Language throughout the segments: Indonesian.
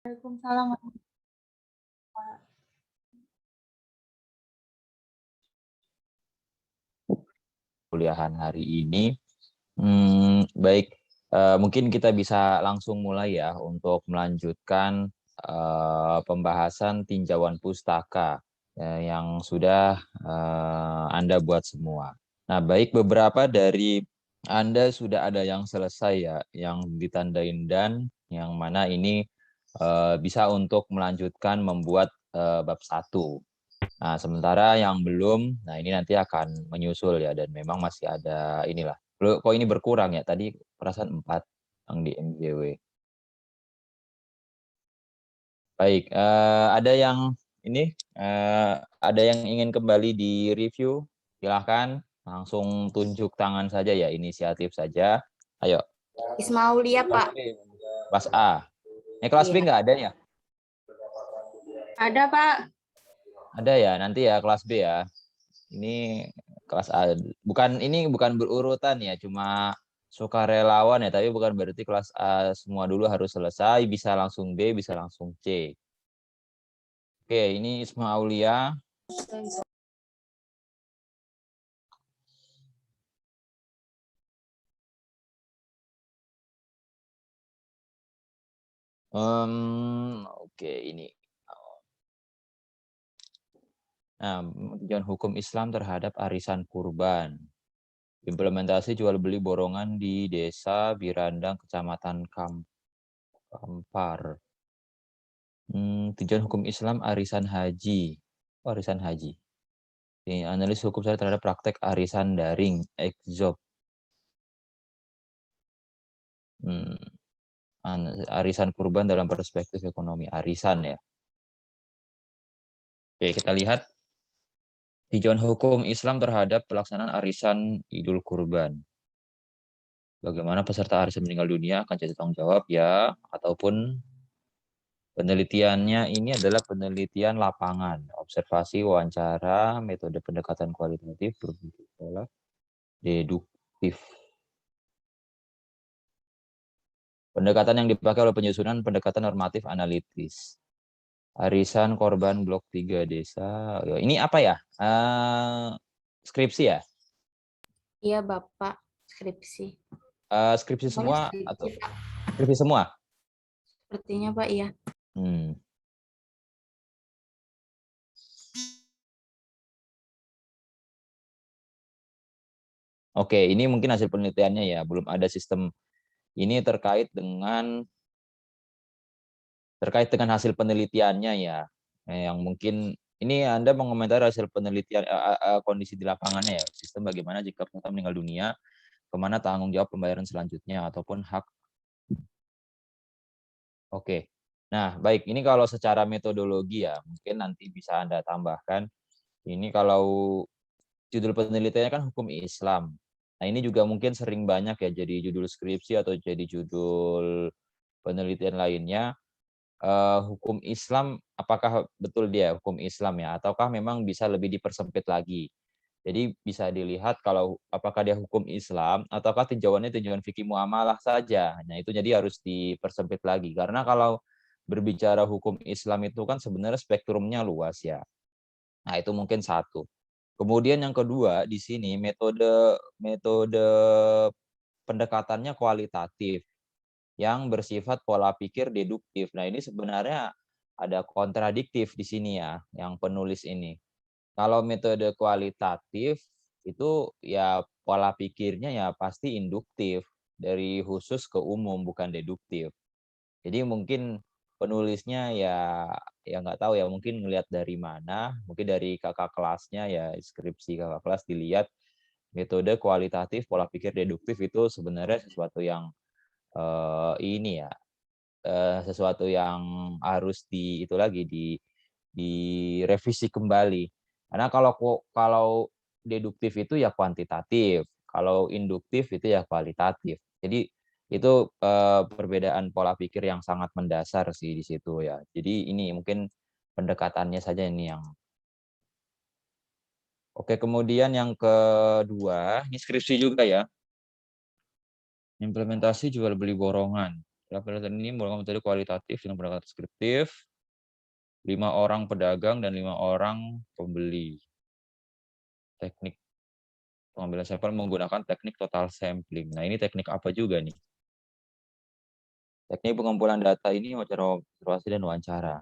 Waalaikumsalam. Kuliahan hari ini. Baik, mungkin kita bisa langsung mulai ya untuk melanjutkan pembahasan tinjauan pustaka yang sudah Anda buat semua. Nah, baik, beberapa dari Anda sudah ada yang selesai ya, yang ditandain dan yang mana ini bisa untuk melanjutkan membuat bab 1. Nah, sementara yang belum, nah ini nanti akan menyusul ya, dan memang masih ada inilah. Kok ini berkurang ya, tadi perasaan 4 yang di MJW. Baik, ada yang ini, ada yang ingin kembali di review, silahkan langsung tunjuk tangan saja ya, inisiatif saja. Ayo. Ismaulia, Pak. Kelas A. Kelas B nggak ada ya? Ada, Pak. Ada ya, nanti ya kelas B ya. Ini kelas A. Ini bukan berurutan ya, cuma sukarelawan ya, tapi bukan berarti kelas A semua dulu harus selesai, bisa langsung B, bisa langsung C. Oke, ini Isma Aulia. Oke, ini. Nah, tujuan hukum Islam terhadap arisan kurban. Implementasi jual beli borongan di Desa Birandang, Kecamatan Kampar. Tujuan hukum Islam arisan haji. Arisan haji. Analis hukum syariat terhadap praktek arisan daring, EXOP. Arisan kurban dalam perspektif ekonomi. Arisan ya. Oke, kita lihat tujuan hukum Islam terhadap pelaksanaan arisan Idul Kurban. Bagaimana peserta arisan meninggal dunia akan jadi tanggung jawab ya, ataupun penelitiannya ini adalah penelitian lapangan, observasi, wawancara, metode pendekatan kualitatif, berbentuk pola, deduktif. Pendekatan yang dipakai oleh penyusunan pendekatan normatif analitis. Arisan korban blok 3 desa. Ini apa ya? Skripsi ya? Iya, Bapak. Skripsi. Skripsi Boleh semua skripsi, atau Pak. skripsi semua? Sepertinya, Pak, iya. Oke, ini mungkin hasil penelitiannya ya. Belum ada sistem ini terkait dengan hasil penelitiannya ya. Yang mungkin ini Anda mengomentari hasil penelitian kondisi di lapangannya ya. Sistem bagaimana jika peserta meninggal dunia, kemana tanggung jawab pembayaran selanjutnya ataupun hak. Oke. Nah, baik, ini kalau secara metodologi ya, mungkin nanti bisa Anda tambahkan. Ini kalau judul penelitiannya kan hukum Islam. Nah, ini juga mungkin sering banyak ya jadi judul skripsi atau jadi judul penelitian lainnya. Hukum Islam, apakah betul dia hukum Islam ya, ataukah memang bisa lebih dipersempit lagi. Jadi bisa dilihat kalau apakah dia hukum Islam ataukah tinjauannya tinjauan fikih muamalah saja. Nah, itu jadi harus dipersempit lagi karena kalau berbicara hukum Islam itu kan sebenarnya spektrumnya luas ya. Nah, itu mungkin satu. Kemudian yang kedua di sini metode pendekatannya kualitatif yang bersifat pola pikir deduktif. Nah, ini sebenarnya ada kontradiktif di sini ya, yang penulis ini. Kalau metode kualitatif itu ya pola pikirnya ya pasti induktif, dari khusus ke umum bukan deduktif. Jadi mungkin penulisnya ya nggak tahu ya, mungkin ngelihat dari mana, mungkin dari kakak kelasnya ya, skripsi kakak kelas dilihat metode kualitatif pola pikir deduktif itu sebenarnya sesuatu yang ini ya, sesuatu yang harus itu lagi direvisi kembali. Karena kalau deduktif itu ya kuantitatif, kalau induktif itu ya kualitatif. Jadi itu perbedaan pola pikir yang sangat mendasar sih di situ ya. Jadi ini mungkin pendekatannya saja ini yang. Oke, kemudian yang kedua, ini skripsi juga ya. Implementasi jual beli borongan. Penelitian ini menggunakan metode kualitatif dengan pendekatan deskriptif, 5 orang pedagang dan 5 orang pembeli. Teknik pengambilan sampel menggunakan teknik total sampling. Nah, ini teknik apa juga nih? Teknik pengumpulan data ini wawancara observasi dan wawancara.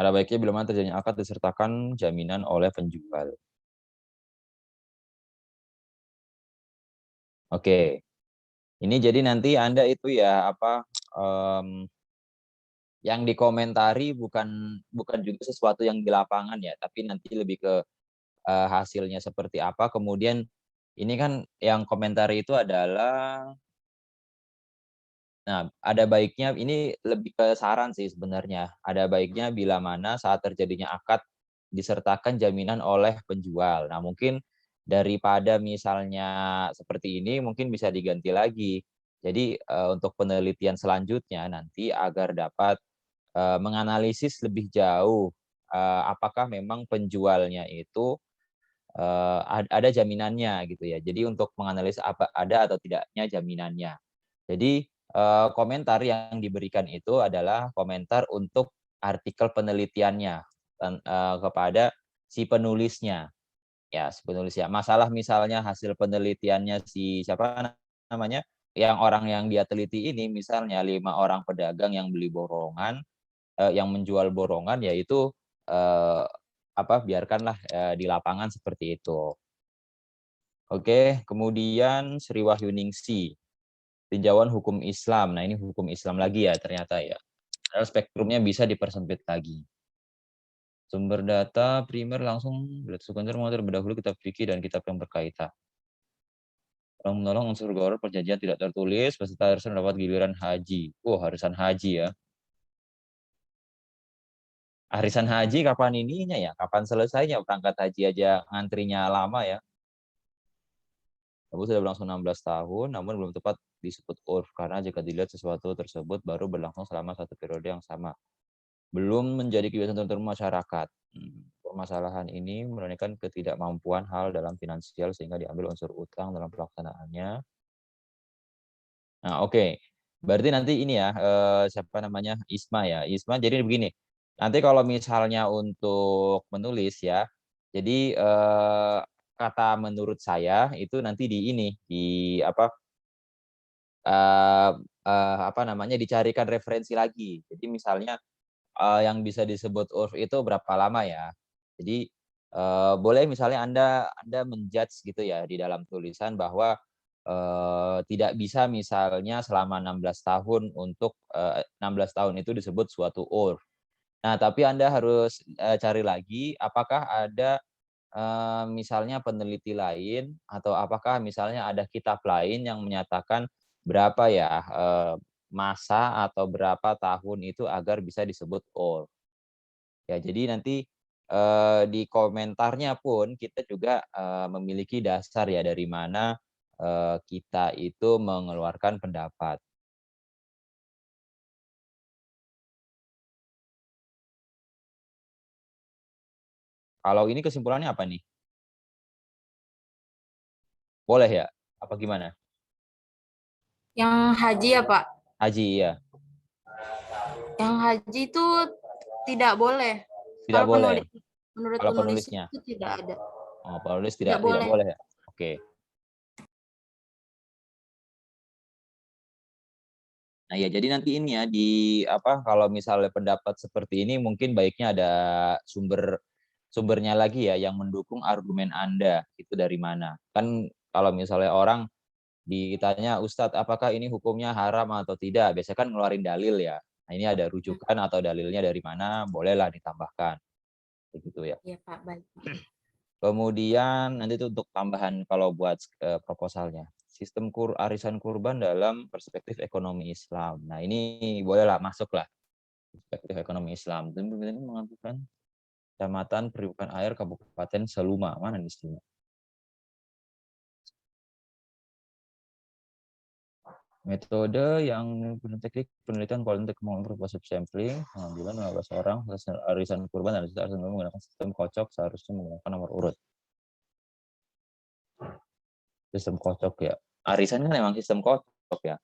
Ada baiknya bila mana terjadinya akad disertakan jaminan oleh penjual. Oke. Ini jadi nanti Anda itu ya yang dikomentari bukan juga sesuatu yang di lapangan ya, tapi nanti lebih ke hasilnya seperti apa. Kemudian ini kan yang komentari itu adalah, nah, ada baiknya ini lebih ke saran sih sebenarnya. Ada baiknya bila mana saat terjadinya akad disertakan jaminan oleh penjual. Nah, mungkin daripada misalnya seperti ini mungkin bisa diganti lagi. Jadi untuk penelitian selanjutnya nanti agar dapat menganalisis lebih jauh apakah memang penjualnya itu ada jaminannya gitu ya. Jadi untuk menganalisis apa ada atau tidaknya jaminannya. Jadi komentar yang diberikan itu adalah komentar untuk artikel penelitiannya kepada si penulisnya. Ya, si penulisnya. Masalah misalnya hasil penelitiannya si siapa namanya, yang orang yang dia teliti ini misalnya 5 orang pedagang yang beli borongan, yang menjual borongan, ya itu biarkanlah di lapangan seperti itu. Oke, kemudian Sri Wahyuningsi. Tinjauan hukum Islam. Nah, ini hukum Islam lagi ya ternyata ya. Padahal spektrumnya bisa dipersempit lagi. Sumber data primer langsung sekunder mengatur terlebih dahulu kitab fikih dan kitab yang berkaitan. Orang menolong unsur gharar perjanjian tidak tertulis peserta arisan mendapat giliran haji. Arisan haji ya. Arisan haji kapan ininya ya? Kapan selesainya? Berangkat haji aja ngantrinya lama ya. Aku sudah berlangsung 16 tahun, namun belum tepat disebut urf karena jika dilihat sesuatu tersebut baru berlangsung selama satu periode yang sama. Belum menjadi kebiasaan tertentu masyarakat. Permasalahan ini menunjukkan ketidakmampuan hal dalam finansial sehingga diambil unsur utang dalam pelaksanaannya. Nah, oke. Berarti nanti ini ya, siapa namanya? Isma ya. Isma jadi begini. Nanti kalau misalnya untuk menulis ya, jadi kata menurut saya itu nanti di ini, di dicarikan referensi lagi. Jadi misalnya yang bisa disebut urf itu berapa lama ya. Jadi boleh misalnya Anda menjudge gitu ya di dalam tulisan bahwa tidak bisa misalnya selama 16 tahun untuk 16 tahun itu disebut suatu urf. Nah, tapi Anda harus cari lagi apakah ada misalnya peneliti lain atau apakah misalnya ada kitab lain yang menyatakan berapa ya masa atau berapa tahun itu agar bisa disebut urf. Ya, jadi nanti di komentarnya pun kita juga memiliki dasar ya dari mana kita itu mengeluarkan pendapat. Kalau ini kesimpulannya apa nih? Boleh ya? Apa gimana? Yang haji ya Pak? Haji ya? Yang haji itu tidak boleh. Tidak Kalau boleh. menurut Kalau penulis penulisnya? itu tidak ada. Oh, penulis Tidak tidak boleh. boleh ya? Oke. Nah ya, jadi nanti ini ya kalau misalnya pendapat seperti ini mungkin baiknya ada sumbernya lagi ya yang mendukung argumen Anda itu dari mana. Kan kalau misalnya orang ditanya, Ustadz apakah ini hukumnya haram atau tidak, biasanya kan ngeluarin dalil ya. Nah ini ada rujukan atau dalilnya dari mana, bolehlah ditambahkan. Begitu ya. Iya Pak, baik. Kemudian nanti itu untuk tambahan kalau buat proposalnya. Sistem arisan kurban dalam perspektif ekonomi Islam. Nah ini bolehlah masuklah perspektif ekonomi Islam. Dan ini mengajukan Kecamatan Perbukitan Air Kabupaten Seluma. Mana di sini? Metode yang teknik penelitian kualitatif memperkuat sampling, pengambilan 15 orang arisan kurban dan arisan menggunakan sistem kocok seharusnya menggunakan nomor urut. Sistem kocok ya. arisan kan memang sistem kocok ya.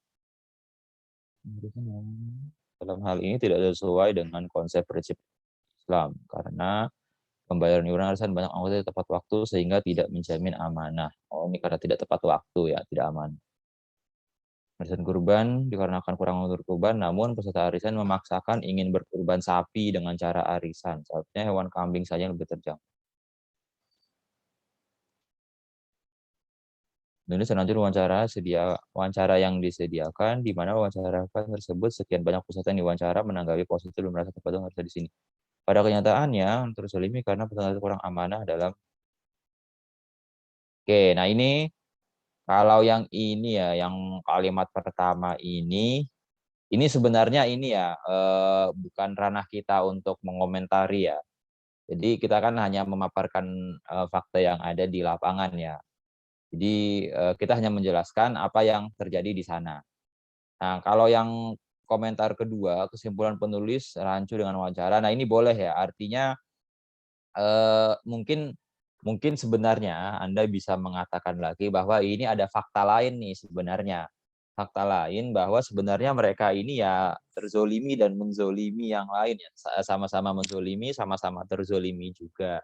Dalam hal ini tidak sesuai dengan konsep prinsip Islam karena pembayaran iuran arisan banyak anggota tidak tepat waktu sehingga tidak menjamin amanah. Oh, ini karena tidak tepat waktu ya, tidak aman. Arisan kurban dikarenakan kurang untuk kurban, namun peserta arisan memaksakan ingin berkurban sapi dengan cara arisan. Seharusnya hewan kambing saja yang lebih terjangkau. Ini selanjutnya wawancara yang disediakan, di mana wawancara tersebut sekian banyak peserta yang diwawancara menanggapi positif belum merasa tepat harus di sini. Pada kenyataannya, terzalimi karena peserta kurang amanah dalam. Oke, nah ini kalau yang ini ya, yang kalimat pertama ini sebenarnya ini ya bukan ranah kita untuk mengomentari ya. Jadi kita kan hanya memaparkan fakta yang ada di lapangan ya. Jadi kita hanya menjelaskan apa yang terjadi di sana. Nah, kalau yang komentar kedua, kesimpulan penulis rancu dengan wawancara. Nah, ini boleh ya. Artinya mungkin sebenarnya Anda bisa mengatakan lagi bahwa ini ada fakta lain nih sebenarnya. Fakta lain bahwa sebenarnya mereka ini ya terzolimi dan menzolimi yang lain ya. Sama-sama menzolimi, sama-sama terzolimi juga.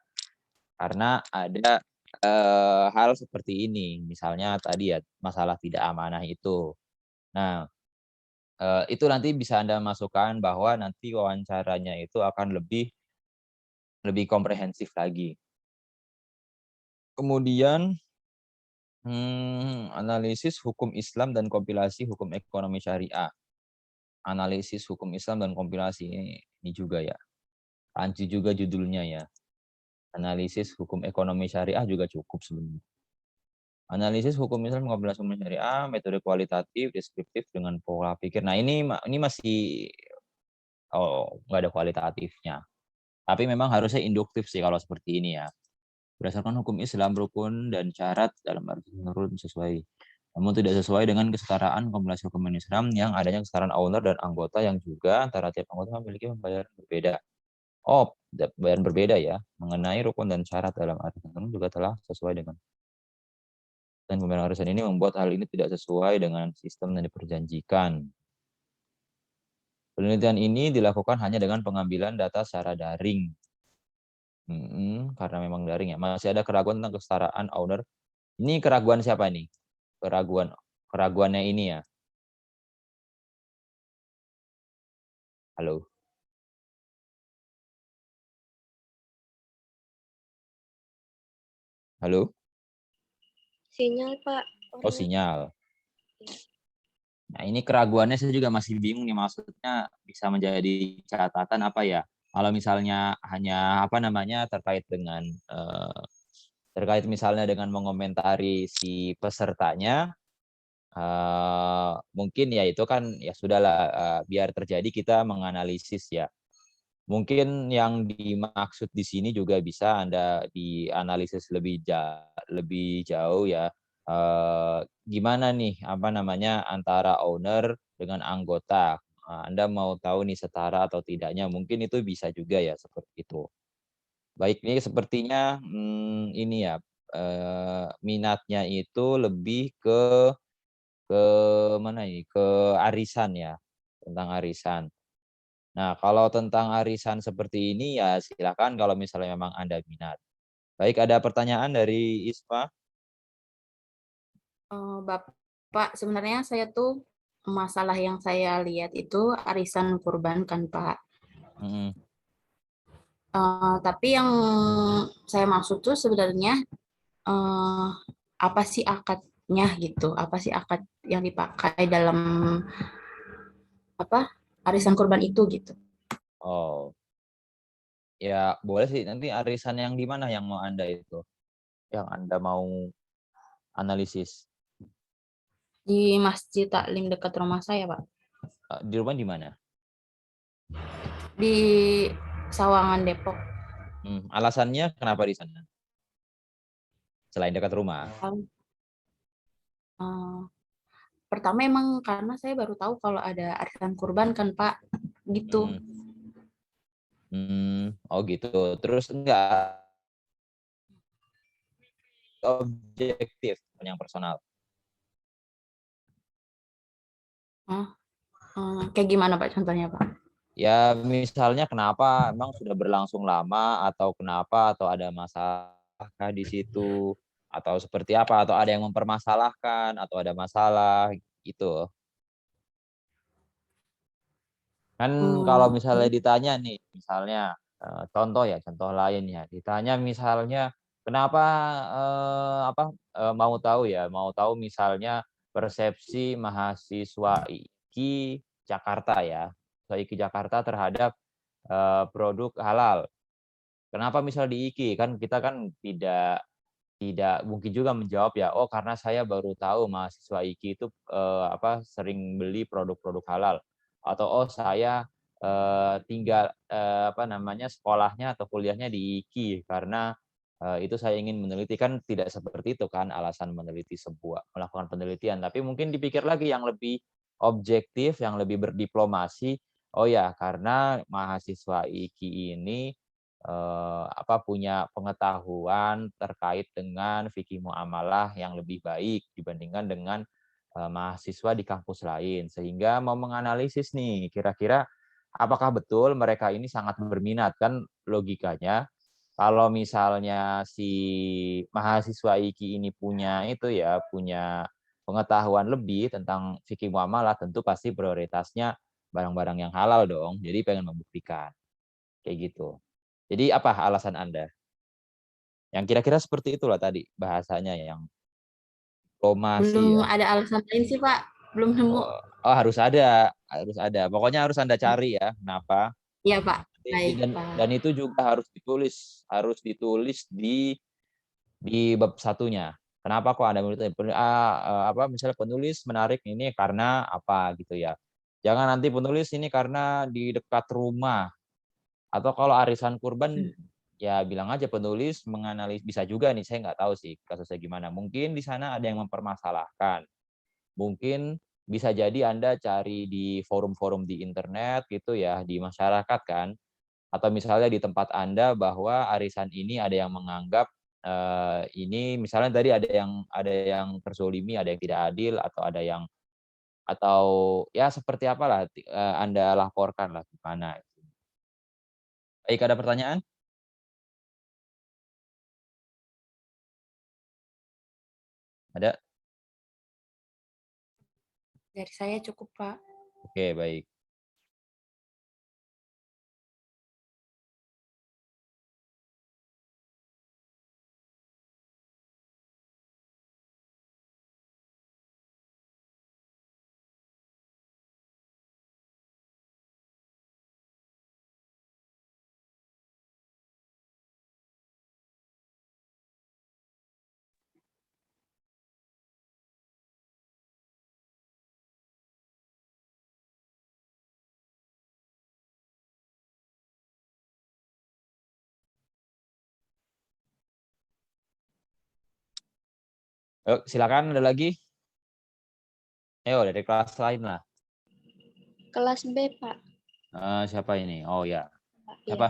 Karena ada hal seperti ini. Misalnya tadi ya masalah tidak amanah itu. Nah, itu nanti bisa Anda masukkan bahwa nanti wawancaranya itu akan lebih komprehensif lagi. Kemudian analisis hukum Islam dan kompilasi hukum ekonomi syariah. Analisis hukum Islam dan kompilasi ini juga ya. Rancu juga judulnya ya. Analisis hukum ekonomi syariah juga cukup sebenarnya. Analisis hukum Islam dan kompilasi hukum syariah, metode kualitatif, deskriptif dengan pola pikir. Nah ini masih nggak ada kualitatifnya. Tapi memang harusnya induktif sih kalau seperti ini ya. Berdasarkan hukum Islam, rukun dan syarat dalam arti menurut sesuai. Namun tidak sesuai dengan kesetaraan kompilasi hukum Islam yang adanya kesetaraan owner dan anggota yang juga antara tiap anggota memiliki pembayaran berbeda. Oh, pembayaran berbeda ya. Mengenai rukun dan syarat dalam arti tertentu juga telah sesuai dengan. Dan pembayaran arisan ini membuat hal ini tidak sesuai dengan sistem yang diperjanjikan. Penelitian ini dilakukan hanya dengan pengambilan data secara daring. Karena memang daring ya. Masih ada keraguan tentang kesetaraan owner. Ini keraguan siapa nih? Keraguannya ini ya. Halo. Halo. Sinyal, Pak. Oh, sinyal. Nah, ini keraguannya saya juga masih bingung nih, maksudnya bisa menjadi catatan apa ya? Kalau misalnya hanya apa namanya terkait dengan terkait misalnya dengan mengomentari si pesertanya, mungkin ya itu kan ya sudahlah, biar terjadi kita menganalisis ya. Mungkin yang dimaksud di sini juga bisa Anda dianalisis lebih jauh ya. Gimana nih apa namanya antara owner dengan anggota. Anda mau tahu nih setara atau tidaknya, mungkin itu bisa juga ya seperti itu. Baik, ini sepertinya ini ya minatnya itu lebih ke mana ini? Ke arisan ya, tentang arisan. Nah, kalau tentang arisan seperti ini ya silakan kalau misalnya memang Anda minat. Baik, ada pertanyaan dari Isma? Bapak, sebenarnya saya tuh masalah yang saya lihat itu arisan kurban kan Pak. Mm-mm. Tapi yang saya maksud tuh sebenarnya apa sih akadnya gitu? Apa sih akad yang dipakai dalam apa arisan kurban itu gitu? Oh, ya boleh sih. Nanti arisan yang di mana yang mau Anda itu? Yang Anda mau analisis? Di Masjid Taklim dekat rumah saya Pak. Di rumah di mana? Di Sawangan Depok. Alasannya kenapa di sana? Selain dekat rumah. Eh, Pertama emang karena saya baru tahu kalau ada arisan kurban kan Pak, gitu. Mm. Oh gitu. Terus enggak objektif yang personal. Oh, kayak gimana Pak contohnya Pak? Ya misalnya kenapa emang sudah berlangsung lama atau kenapa atau ada masalah di situ atau seperti apa atau ada yang mempermasalahkan atau ada masalah gitu. Kan kalau misalnya ditanya nih, misalnya contoh ya, contoh lain ya, ditanya misalnya kenapa mau tahu misalnya persepsi mahasiswa IKI Jakarta ya, mahasiswa IKI Jakarta terhadap produk halal. Kenapa misal di IKI? Kan kita kan tidak tidak mungkin juga menjawab ya, oh karena saya baru tahu mahasiswa IKI itu sering beli produk-produk halal atau oh saya tinggal sekolahnya atau kuliahnya di IKI karena itu saya ingin meneliti, kan tidak seperti itu kan alasan melakukan penelitian, tapi mungkin dipikir lagi yang lebih objektif, yang lebih berdiplomasi. Oh ya, karena mahasiswa IKI ini punya pengetahuan terkait dengan fikih muamalah yang lebih baik dibandingkan dengan mahasiswa di kampus lain, sehingga mau menganalisis nih kira-kira apakah betul mereka ini sangat berminat. Kan logikanya kalau misalnya si mahasiswa IKI ini punya pengetahuan lebih tentang fikih muamalah, tentu pasti prioritasnya barang-barang yang halal dong, jadi pengen membuktikan kayak gitu. Jadi apa alasan Anda? Yang kira-kira seperti itulah tadi bahasanya yang diplomasi Belum ya. ada alasan lain sih Pak. Belum nemu. Oh, oh harus ada, harus ada. Pokoknya harus Anda cari ya, kenapa? Iya Pak. Baik Dan Pak. itu juga harus ditulis di bab satunya. Kenapa kok Anda menulis misalnya penulis menarik ini karena apa gitu ya. Jangan nanti penulis ini karena di dekat rumah. Atau kalau arisan kurban, ya bilang aja penulis menganalisis, bisa juga nih, saya nggak tahu sih kasusnya gimana. Mungkin di sana ada yang mempermasalahkan. Mungkin bisa jadi Anda cari di forum-forum di internet gitu ya, di masyarakat kan. Atau misalnya di tempat Anda bahwa arisan ini ada yang menganggap ini misalnya tadi ada yang terzolimi, ada yang tidak adil, atau ya seperti apalah Anda laporkan lah gimana. Baik, ada pertanyaan? Ada? Dari saya cukup Pak. Oke, baik. Yuk, silakan ada lagi. Ayo dari kelas lain lah. Kelas B, Pak. Siapa ini? Oh ya, Iya. siapa?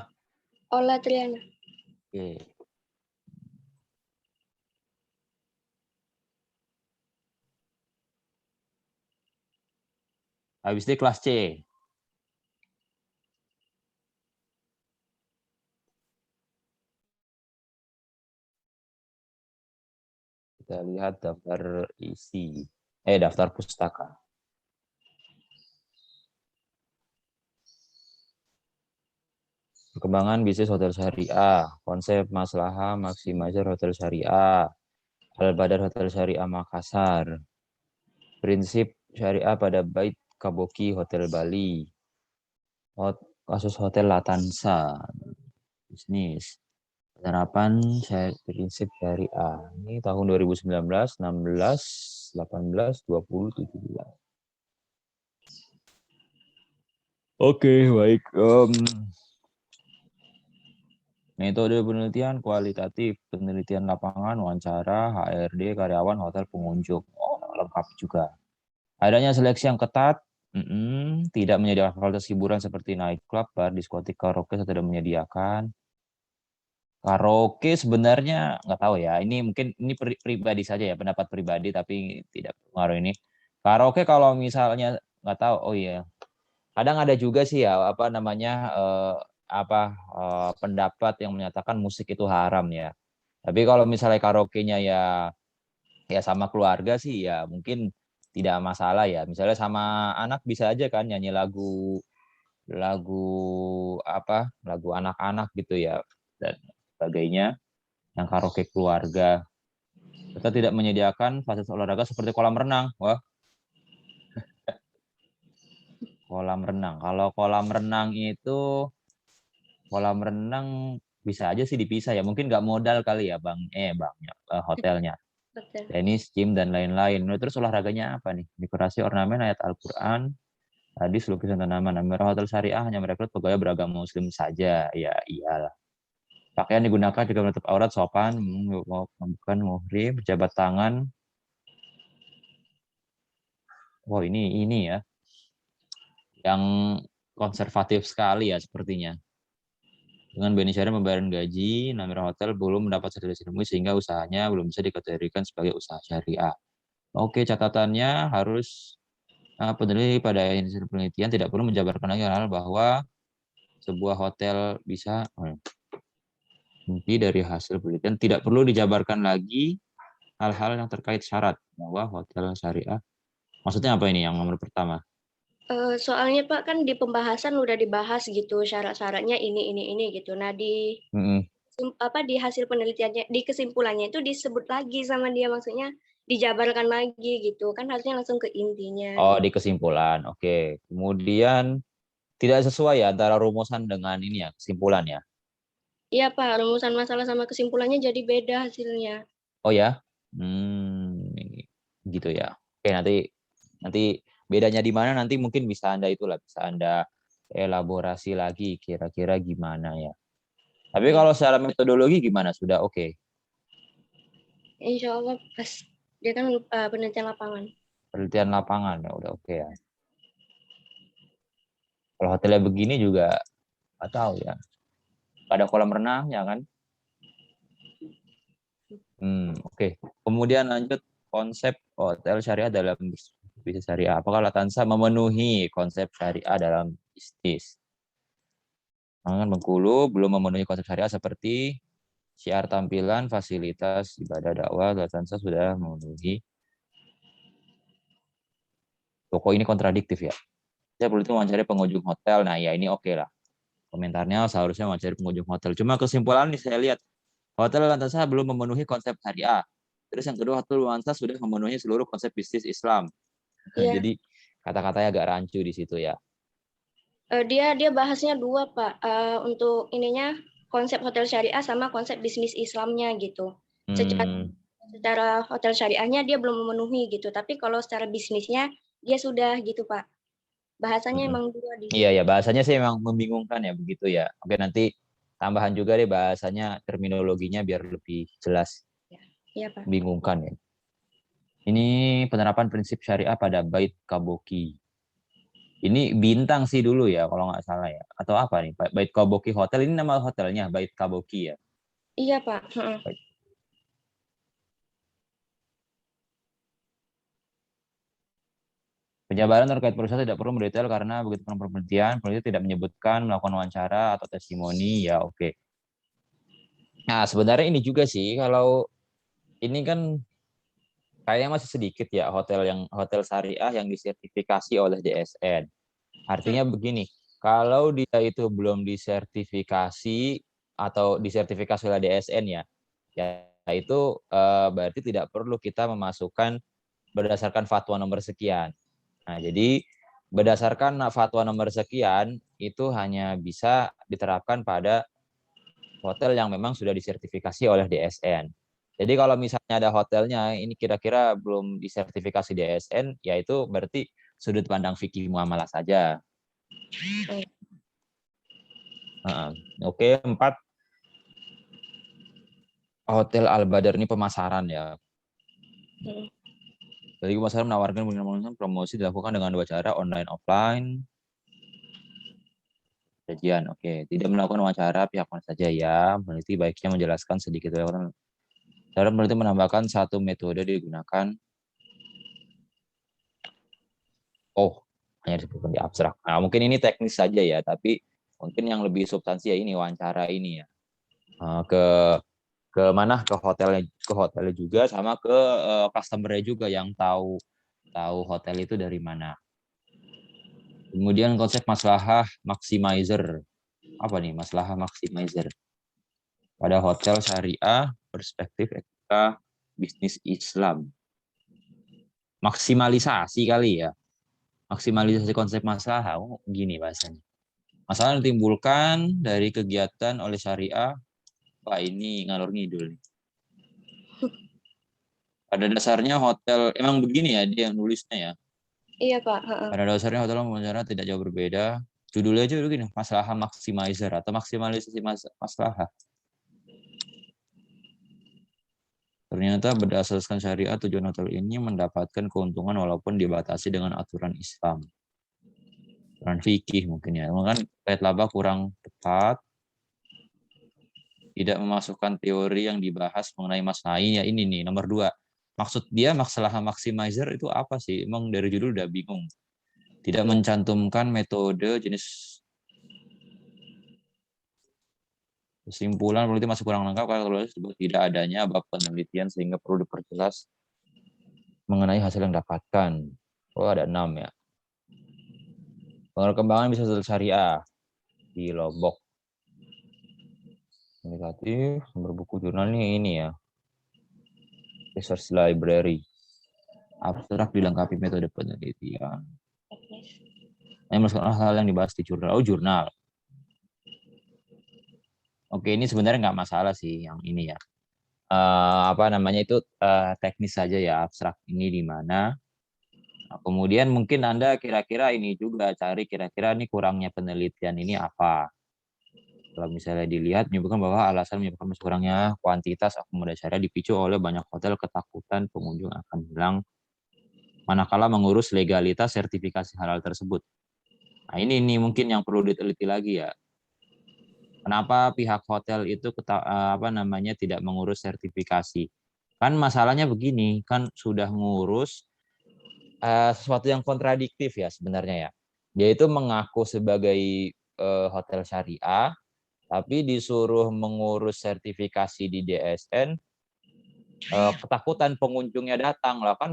Ola Triana. Oke. Habis itu kelas C. Kita lihat daftar isi. Daftar pustaka. Perkembangan bisnis hotel syariah, konsep maslahah maximizer hotel syariah, Al-Badar Hotel Syariah Makassar, prinsip syariah pada Bait Kaboki Hotel Bali, kasus Hotel Latansa, bisnis, penerapan prinsip syariah. Ini tahun 2019, 16, 18, 20, 17. Oke, baik. Metode penelitian kualitatif, penelitian lapangan, wawancara, HRD, karyawan, hotel, pengunjung. Oh, lengkap juga. Adanya seleksi yang ketat, tidak menyediakan fasilitas hiburan seperti nightclub, bar, diskotik, karaoke, tidak menyediakan. Karaoke sebenarnya nggak tahu ya. Ini mungkin pribadi saja ya, pendapat pribadi, tapi tidak pengaruh ini. Karaoke kalau misalnya nggak tahu. Oh iya, kadang ada juga sih ya apa namanya pendapat yang menyatakan musik itu haram ya. Tapi kalau misalnya karaoke-nya ya sama keluarga sih ya mungkin tidak masalah ya. Misalnya sama anak bisa aja kan nyanyi lagu lagu lagu anak-anak gitu ya dan sebagainya yang karaoke keluarga. Kita tidak menyediakan fasilitas olahraga seperti kolam renang. Wah, kolam renang. Kalau kolam renang bisa aja sih dipisah ya. Mungkin nggak modal kali ya hotelnya. Betul. Tenis, gym, dan lain-lain. Nah, terus olahraganya apa nih? Dekorasi ornamen ayat Al-Quran, hadis, lukisan tanaman. Nah, hotel syariah hanya merekrut pegawai beragama muslim saja. Ya iyalah. Pakaian digunakan juga menutup aurat, sopan, bukan muhrim, pejabat tangan. Wow, ini ya, yang konservatif sekali ya sepertinya. Dengan beneficiary pembayaran gaji, Namira Hotel belum mendapat sertifikasi MUI sehingga usahanya belum bisa dikategorikan sebagai usaha syariah. Oke, catatannya harus peneliti pada inisiatif penelitian tidak perlu menjabarkan lagi hal bahwa sebuah hotel bisa bukti dari hasil penelitian tidak perlu dijabarkan lagi hal-hal yang terkait syarat bahwa hotel syariah. Maksudnya apa ini yang nomor pertama? Soalnya Pak kan di pembahasan udah dibahas gitu syarat-syaratnya ini gitu. Nah Mm-mm. di hasil penelitiannya di kesimpulannya itu disebut lagi sama dia maksudnya dijabarkan lagi gitu kan harusnya langsung ke intinya Oh, gitu. di kesimpulan. Oke. Kemudian tidak sesuai ya antara rumusan dengan ini ya, kesimpulan ya. Iya Pak, rumusan masalah sama kesimpulannya jadi beda hasilnya. Oh ya. Gitu ya. Oke, nanti nanti bedanya di mana nanti mungkin bisa Anda bisa Anda elaborasi lagi kira-kira gimana ya. Tapi Iya. kalau secara metodologi gimana? Sudah oke. Insya Allah pas dia kan penelitian lapangan. Penelitian lapangan ya udah oke ya. Kalau hotelnya begini juga nggak tahu ya. Nggak ada kolam renang ya kan? Oke. Kemudian lanjut konsep hotel syariah dalam bisnis syariah. Apakah Latansa memenuhi konsep syariah dalam bisnis? Pangan Bengkulu belum memenuhi konsep syariah seperti syiar tampilan, fasilitas ibadah dakwah. Latansa sudah memenuhi. Toko ini kontradiktif ya. Saya perlu itu mencari pengunjung hotel. Nah ya ini oke lah. Komentarnya seharusnya mencari pengunjung hotel. Cuma kesimpulan nih saya lihat hotel Latansa belum memenuhi konsep syariah. Terus yang kedua, Hotel Nuansa sudah memenuhi seluruh konsep bisnis Islam. Iya. Jadi kata-katanya agak rancu di situ ya. Dia bahasnya dua Pak. Untuk ininya konsep hotel syariah sama konsep bisnis Islamnya gitu. Secara Hmm, secara hotel syariahnya dia belum memenuhi gitu, tapi kalau secara bisnisnya dia sudah gitu Pak. Bahasanya mm-mm. emang dua di Iya situ. ya bahasanya sih memang membingungkan ya begitu ya. Oke nanti tambahan juga deh bahasanya terminologinya biar lebih jelas. Ya. Iya Pak. Bingungkan ya. Ini penerapan prinsip syariah pada Bait Kaboki. Ini bintang sih dulu ya kalau nggak salah ya. Atau apa nih? Bait Kaboki Hotel ini nama hotelnya Bait Kaboki ya. Iya Pak. Heeh. Penjabaran terkait perusahaan tidak perlu mendetail karena begitu penelitian tidak menyebutkan melakukan wawancara atau testimoni ya oke. Nah sebenarnya ini juga sih kalau ini kan kayaknya masih sedikit ya hotel syariah yang disertifikasi oleh DSN. Artinya begini, kalau dia itu belum disertifikasi atau disertifikasi oleh DSN ya itu berarti tidak perlu kita memasukkan berdasarkan fatwa nomor sekian. Nah, jadi berdasarkan fatwa nomor sekian itu hanya bisa diterapkan pada hotel yang memang sudah disertifikasi oleh DSN. Jadi kalau misalnya ada hotelnya ini kira-kira belum disertifikasi DSN, ya itu berarti sudut pandang fikih muamalah saja. Oke, 4 Hotel Al-Badar ini pemasaran ya. Jadi pemasaran menawarkan promosi dilakukan dengan dua cara, online offline. Kajian, oke. Tidak melakukan wawancara pihak mana saja ya. Peneliti baiknya menjelaskan sedikit. Cara peneliti menambahkan satu metode digunakan. Oh, hanya disebutkan di abstrak. Nah, mungkin ini teknis saja ya, tapi mungkin yang lebih substansi ya ini wawancara ini ya. Ke mana, ke hotelnya juga, sama ke customer-nya juga yang tahu hotel itu dari mana. Kemudian konsep maslahah maximizer. Apa nih maslahah maximizer? Pada hotel syariah, perspektif etika bisnis Islam. Maksimalisasi kali ya. Maksimalisasi konsep maslahah. Oh, gini bahasanya. Masalah yang ditimbulkan dari kegiatan oleh syariah. Wah, ini ngalor ngidul. Pada dasarnya hotel, emang begini ya dia yang nulisnya ya. Iya Pak. Heeh. Pada dasarnya hotel wawancara tidak jauh berbeda. Judulnya aja begini, masalah maximizer atau maksimalisasi masalah. Ternyata berdasarkan syariat tujuan hotel ini mendapatkan keuntungan walaupun dibatasi dengan aturan Islam. Aturan fikih mungkin ya. Mungkin kait laba kurang tepat. Tidak memasukkan teori yang dibahas mengenai masalah ya ini nih nomor 2. Maksud dia masalah maximizer itu apa sih? Emang dari judul udah bingung. Tidak mencantumkan metode jenis kesimpulan penelitian masih kurang lengkap kalau disebut tidak adanya bab penelitian sehingga perlu diperjelas mengenai hasil yang dapatkan. Oh, ada 6 ya. Pengembangan bisnis syariah di Lombok. Negatif, sumber buku jurnalnya ini ya. Research library. Abstrak dilengkapi metode penelitian. Yang masukkan hal yang dibahas di jurnal. Oh, jurnal. Oke, ini sebenarnya nggak masalah sih yang ini ya. Apa namanya itu teknis saja ya, abstrak ini di mana. Nah, kemudian mungkin Anda kira-kira ini juga cari kira-kira ini kurangnya penelitian ini apa. Kalau misalnya dilihat menyebutkan bahwa alasan menyebabkan kurangnya kuantitas akomodasi syariah dipicu oleh banyak hotel ketakutan pengunjung akan hilang manakala mengurus legalitas sertifikasi halal tersebut. Nah, ini mungkin yang perlu diteliti lagi ya. Kenapa pihak hotel itu tidak mengurus sertifikasi? Kan masalahnya begini, kan sudah ngurus sesuatu yang kontradiktif ya sebenarnya ya. Dia itu mengaku sebagai hotel syariah, tapi disuruh mengurus sertifikasi di DSN, ketakutan pengunjungnya datang lah, kan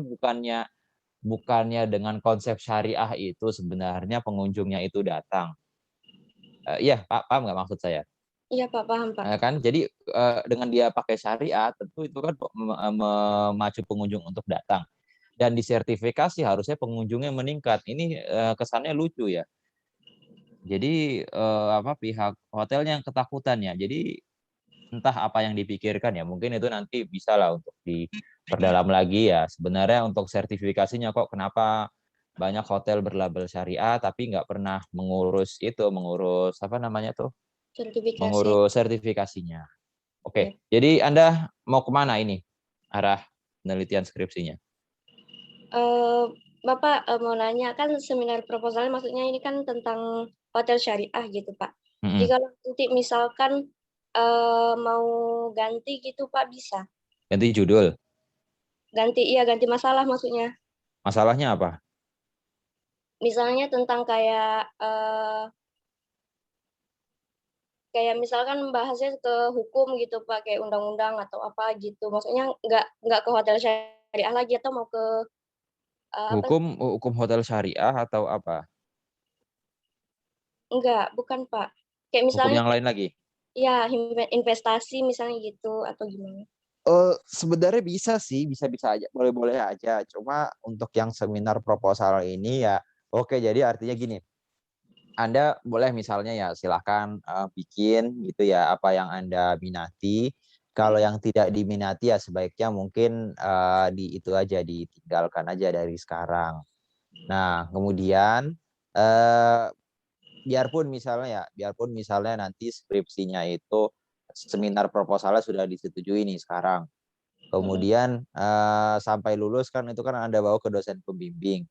bukannya dengan konsep syariah itu sebenarnya pengunjungnya itu datang. Iya, paham nggak maksud saya? Iya Pak, paham Pak. Kan jadi dengan dia pakai syariat tentu itu kan memacu pengunjung untuk datang, dan disertifikasi harusnya pengunjungnya meningkat. Ini kesannya lucu ya. Jadi pihak hotelnya yang ketakutan ya. Jadi entah apa yang dipikirkan ya. Mungkin itu nanti bisa lah untuk diperdalam lagi ya. Sebenarnya untuk sertifikasinya kok kenapa banyak hotel berlabel syariah tapi nggak pernah mengurus apa namanya tuh? Sertifikasi. Mengurus sertifikasinya. Oke, jadi Anda mau kemana ini arah penelitian skripsinya? Bapak mau nanya kan seminar proposal maksudnya ini kan tentang hotel syariah gitu Pak. Jika nanti misalkan mau ganti gitu Pak bisa? Ganti judul? Ganti masalah maksudnya. Masalahnya apa? Misalnya tentang kayak misalkan bahasnya ke hukum gitu Pak, kayak undang-undang atau apa gitu. Maksudnya nggak ke hotel syariah lagi atau mau ke Hukum hotel syariah atau apa? Enggak, bukan Pak. Kayak Hukum misalnya yang lain lagi? ya investasi misalnya gitu atau gimana? Sebenarnya bisa sih, bisa-bisa aja, boleh-boleh aja. Cuma untuk yang seminar proposal ini ya, oke. Jadi artinya gini, Anda boleh misalnya ya silahkan bikin gitu ya apa yang Anda minati. Kalau yang tidak diminati ya sebaiknya mungkin itu aja ditinggalkan aja dari sekarang. Nah kemudian biarpun misalnya nanti skripsinya itu seminar proposalnya sudah disetujui nih sekarang. Kemudian sampai lulus kan itu kan Anda bawa ke dosen pembimbing.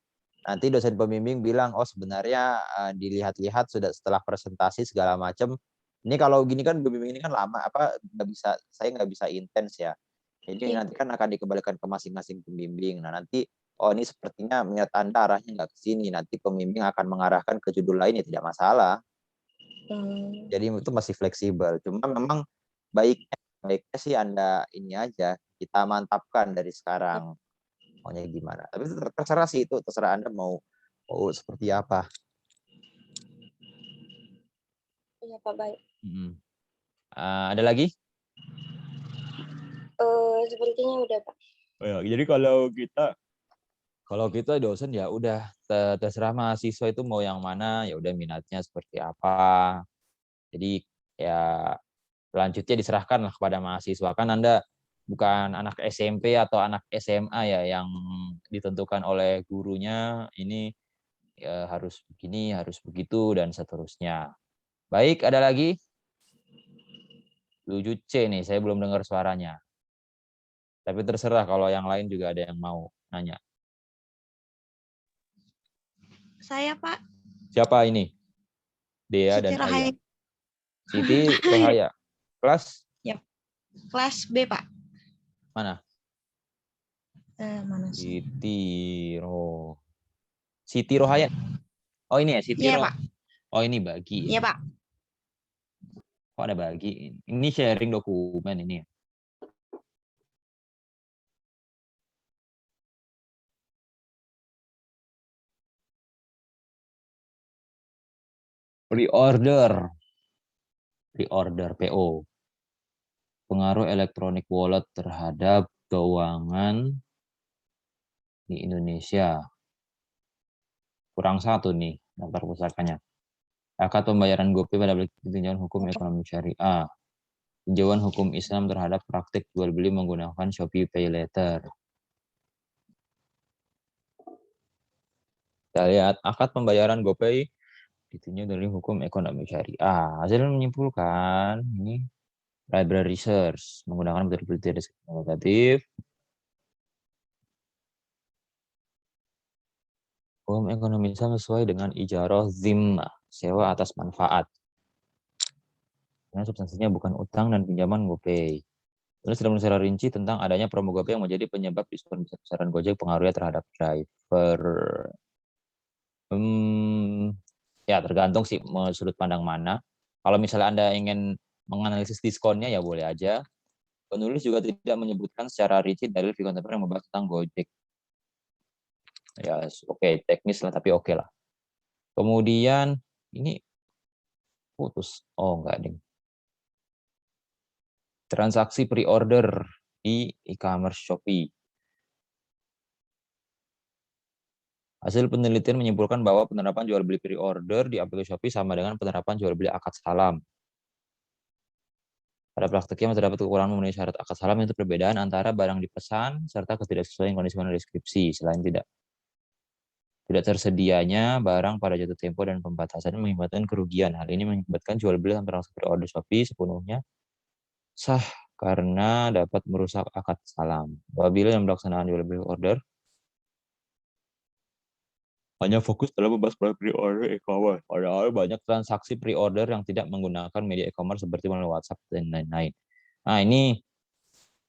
Nanti dosen pembimbing bilang, oh sebenarnya dilihat-lihat sudah setelah presentasi segala macam. Ini kalau gini kan pembimbing ini kan lama, saya nggak bisa intens ya. Jadi nanti kan akan dikembalikan ke masing-masing pembimbing. Nah nanti oh ini sepertinya niat Anda arahnya nggak ke sini, nanti pembimbing akan mengarahkan ke judul lain, ya tidak masalah. Jadi itu masih fleksibel. Cuma memang baiknya sih Anda ini aja, kita mantapkan dari sekarang maunya gimana. Tapi itu terserah sih, itu terserah Anda mau seperti apa. Iya Pak, baik. Ada lagi? Sepertinya udah Pak. Oh ya, jadi kalau kita dosen ya udah terserah mahasiswa itu mau yang mana, ya udah minatnya seperti apa. Jadi ya selanjutnya diserahkan lah kepada mahasiswa. Kan Anda bukan anak SMP atau anak SMA ya yang ditentukan oleh gurunya, ini ya harus begini, harus begitu, dan seterusnya. Baik, ada lagi? 7C nih, saya belum dengar suaranya. Tapi terserah kalau yang lain juga ada yang mau nanya. Saya, Pak. Siapa ini? Dea Siti dan Rohaya. Aya. Siti Rohaya. Kelas? Yap. Kelas B, Pak. Mana? Mana sih? Siti Rohaya. Oh ini ya, Siti Iya, Roh. Pak. Oh ini bagi. Iya, Pak. Kok ada bagi? Ini sharing dokumen ini ya. Pre-order PO. Pengaruh electronic wallet terhadap keuangan di Indonesia. Kurang satu nih daftar pusakanya. Akad pembayaran GoPay pada tinjauan hukum ekonomi syariah. Tinjauan hukum Islam terhadap praktik jual beli menggunakan Shopee Pay Later. Kita lihat akad pembayaran GoPay ditinjau dari hukum ekonomi syariah. Hasil menyimpulkan ini library research menggunakan metode kualitatif. Hukum ekonomi Islam sesuai dengan ijarah zimmah, sewa atas manfaat. Karena substansinya bukan utang dan pinjaman GoPay. Terus sudah secara rinci tentang adanya promo GoPay yang menjadi penyebab diskon besar-besaran Gojek pengaruhnya terhadap driver. Ya tergantung sih sudut pandang mana. Kalau misalnya Anda ingin menganalisis diskonnya ya boleh aja. Penulis juga tidak menyebutkan secara rinci dalil kontemporer yang membahas tentang Gojek. Ya oke, teknis lah tapi oke lah. Kemudian ini putus. Oh enggak ding. Transaksi pre-order di e-commerce Shopee. Hasil penelitian menyimpulkan bahwa penerapan jual beli pre-order di aplikasi Shopee sama dengan penerapan jual beli akad salam. Pada praktiknya terdapat kekurangan memenuhi syarat akad salam, itu perbedaan antara barang dipesan serta ketidaksesuaian kondisi deskripsi. Selain tidak tersedianya barang pada jatuh tempo dan pembatasan mengakibatkan kerugian. Hal ini mengakibatkan jual beli transaksi pre-order Shopee sepenuhnya sah karena dapat merusak akad salam. Apabila yang melaksanakan jual beli order hanya fokus dalam membahas pre-order e-commerce. Padahal banyak transaksi pre-order yang tidak menggunakan media e-commerce seperti melalui WhatsApp dan lain-lain. Nah ini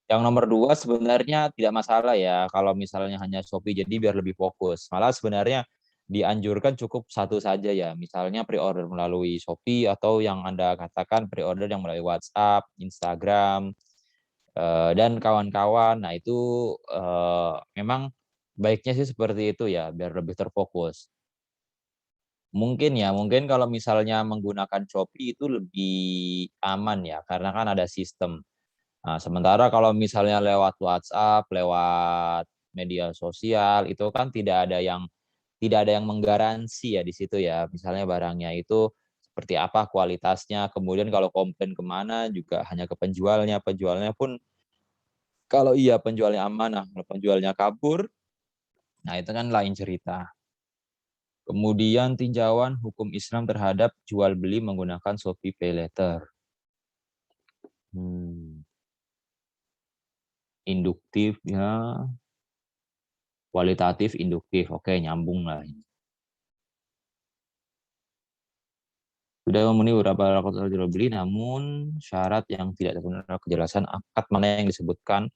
yang nomor 2 sebenarnya tidak masalah ya kalau misalnya hanya Shopee, jadi biar lebih fokus. Malah sebenarnya dianjurkan cukup satu saja ya, misalnya pre-order melalui Shopee atau yang Anda katakan pre-order yang melalui WhatsApp, Instagram, dan kawan-kawan. Nah itu memang baiknya sih seperti itu ya, biar lebih terfokus. Mungkin kalau misalnya menggunakan Shopee itu lebih aman ya, karena kan ada sistem. Nah, sementara kalau misalnya lewat WhatsApp, lewat media sosial, itu kan tidak ada yang menggaransi ya di situ ya. Misalnya barangnya itu seperti apa kualitasnya, kemudian kalau komplain kemana juga hanya ke penjualnya. Penjualnya pun kalau iya penjualnya amanah, kalau penjualnya kabur, nah itu kan lain cerita. Kemudian tinjauan hukum Islam terhadap jual beli menggunakan Shopee Pay Later. Induktif ya, kualitatif, induktif. Oke, nyambung lah. Sudah memenuhi beberapa rakaat jual beli, namun syarat yang tidak terpenuhi kejelasan akad mana yang disebutkan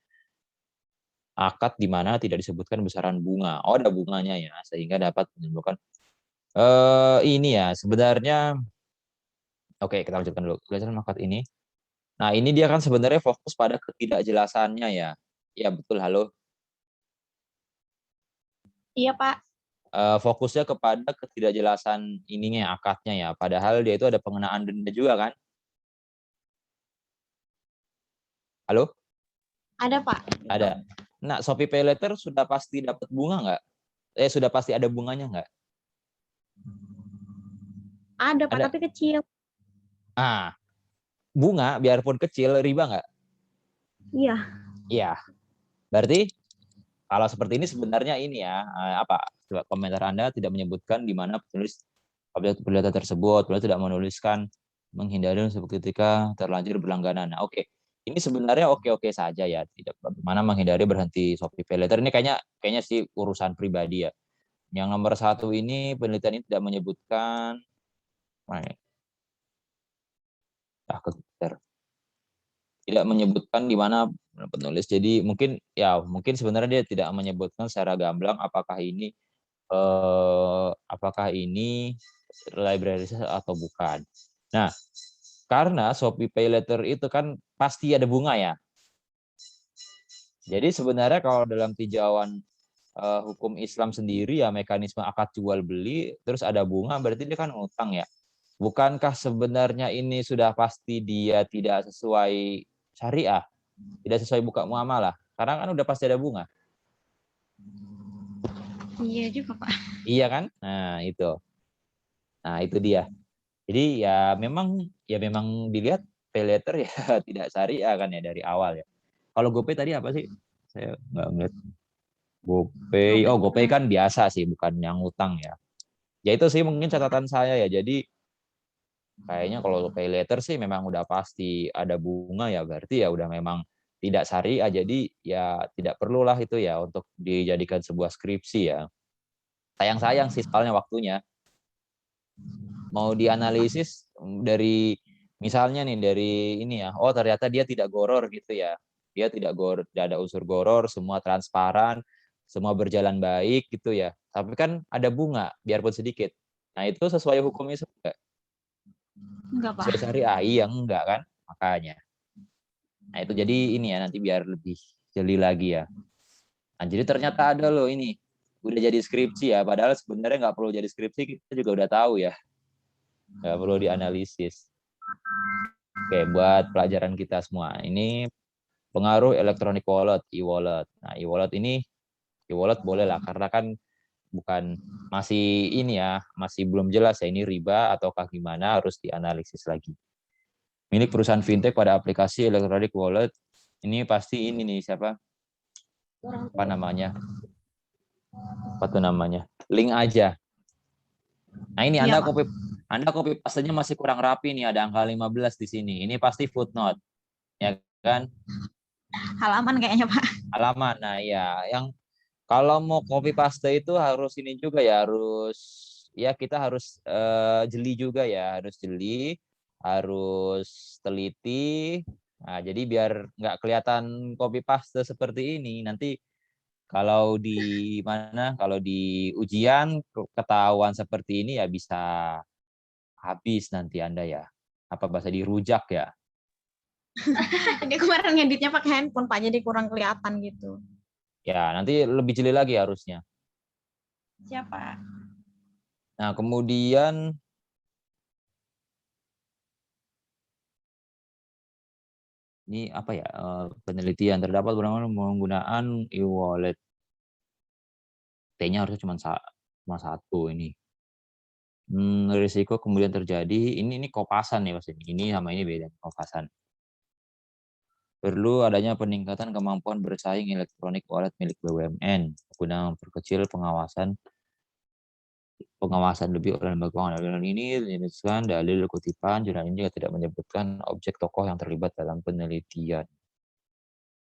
akad di mana tidak disebutkan besaran bunga. Oh, ada bunganya ya, sehingga dapat menimbulkan ini ya, sebenarnya oke, kita lanjutkan dulu. Belajar akad ini. Nah, ini dia kan sebenarnya fokus pada ketidakjelasannya ya. Ya, betul, halo. Iya, Pak. Fokusnya kepada ketidakjelasan ininya, akadnya ya. Padahal dia itu ada pengenaan denda juga kan? Halo? Ada, Pak. Ada. Nah, Shopee Pay Later sudah pasti dapat bunga nggak? Sudah pasti ada bunganya nggak? Ada, Pak, Ada. tapi kecil. Bunga biarpun kecil, riba nggak? Iya. Iya. Berarti kalau seperti ini sebenarnya ini ya, apa? Coba komentar Anda tidak menyebutkan di mana penulis objek perdata tersebut, lalu tidak menuliskan menghindari ketika terlanjur berlangganan. Nah, oke. Ini sebenarnya oke-oke saja ya, tidak bagaimana menghindari berhenti Shopee Pay Later. Ini kayaknya sih urusan pribadi ya. Yang nomor 1 ini penelitian ini tidak menyebutkan tidak menyebutkan di mana penulis. Jadi mungkin sebenarnya dia tidak menyebutkan secara gamblang apakah ini library atau bukan. Nah, karena Shopee Pay Later itu kan pasti ada bunga ya. Jadi sebenarnya kalau dalam tinjauan hukum Islam sendiri ya, mekanisme akad jual beli terus ada bunga berarti dia kan utang ya. Bukankah sebenarnya ini sudah pasti dia tidak sesuai syariah, tidak sesuai buka muamalah? Karena kan udah pasti ada bunga. Iya juga, Pak. Iya kan? Nah, itu dia. Jadi ya memang dilihat pay later ya tidak syariah kan ya dari awal ya. Kalau GoPay tadi apa sih? Saya nggak ngeliat. GoPay kan biasa sih, bukan yang utang ya. Ya itu sih mungkin catatan saya ya. Jadi kayaknya kalau pay later sih memang udah pasti ada bunga ya, berarti ya udah memang tidak syariah. Jadi ya tidak perlulah itu ya untuk dijadikan sebuah skripsi ya. Sayang sih soalnya waktunya. Mau dianalisis dari misalnya nih dari ini ya, oh ternyata dia tidak goror gitu ya. Dia tidak ada unsur goror, semua transparan, semua berjalan baik gitu ya. Tapi kan ada bunga biarpun sedikit. Nah, itu sesuai hukumnya enggak? Enggak, Pak. Sesuai syariah, iya enggak kan? Makanya. Nah, itu jadi ini ya, nanti biar lebih jeli lagi ya. Nah, jadi ternyata ada loh ini. Udah jadi skripsi ya, padahal sebenarnya nggak perlu jadi skripsi, kita juga udah tahu ya. Nggak perlu dianalisis. Oke, buat pelajaran kita semua. Ini pengaruh electronic wallet, e-wallet. Nah, e-wallet boleh lah, karena kan bukan masih ini ya, masih belum jelas ya ini riba ataukah gimana, harus dianalisis lagi. Milik perusahaan fintech pada aplikasi electronic wallet, ini pasti ini nih siapa? Apa namanya? Link aja. Nah, ini Iya, Anda copy paste-nya masih kurang rapi nih, ada angka 15 di sini. Ini pasti footnote. Ya kan? halaman kayaknya, Pak. Halaman. Nah, ya, yang kalau mau copy paste itu harus ini juga ya, kita harus jeli juga ya, harus teliti. Nah, jadi biar nggak kelihatan copy paste seperti ini. Nanti kalau di ujian ketahuan seperti ini ya bisa habis nanti Anda ya. Apa bahasa dirujak ya? Ini kemarin ngeditnya pakai handphone, Pak, jadi kurang kelihatan gitu. Ya, nanti lebih jeli lagi harusnya. Siapa? Nah, kemudian ini apa ya? Penelitian terdapat penggunaan e-wallet. T-nya harusnya cuma satu ini. Risiko kemudian terjadi. Ini kopasan nih Mas. Ini sama ini beda, kopasan. Perlu adanya peningkatan kemampuan bersaing elektronik wallet milik BUMN guna memperkecil pengawasan lebih oleh lembaga keuangan. Dalil ini menyebutkan dalil kutipan, jurnal ini juga tidak menyebutkan objek tokoh yang terlibat dalam penelitian.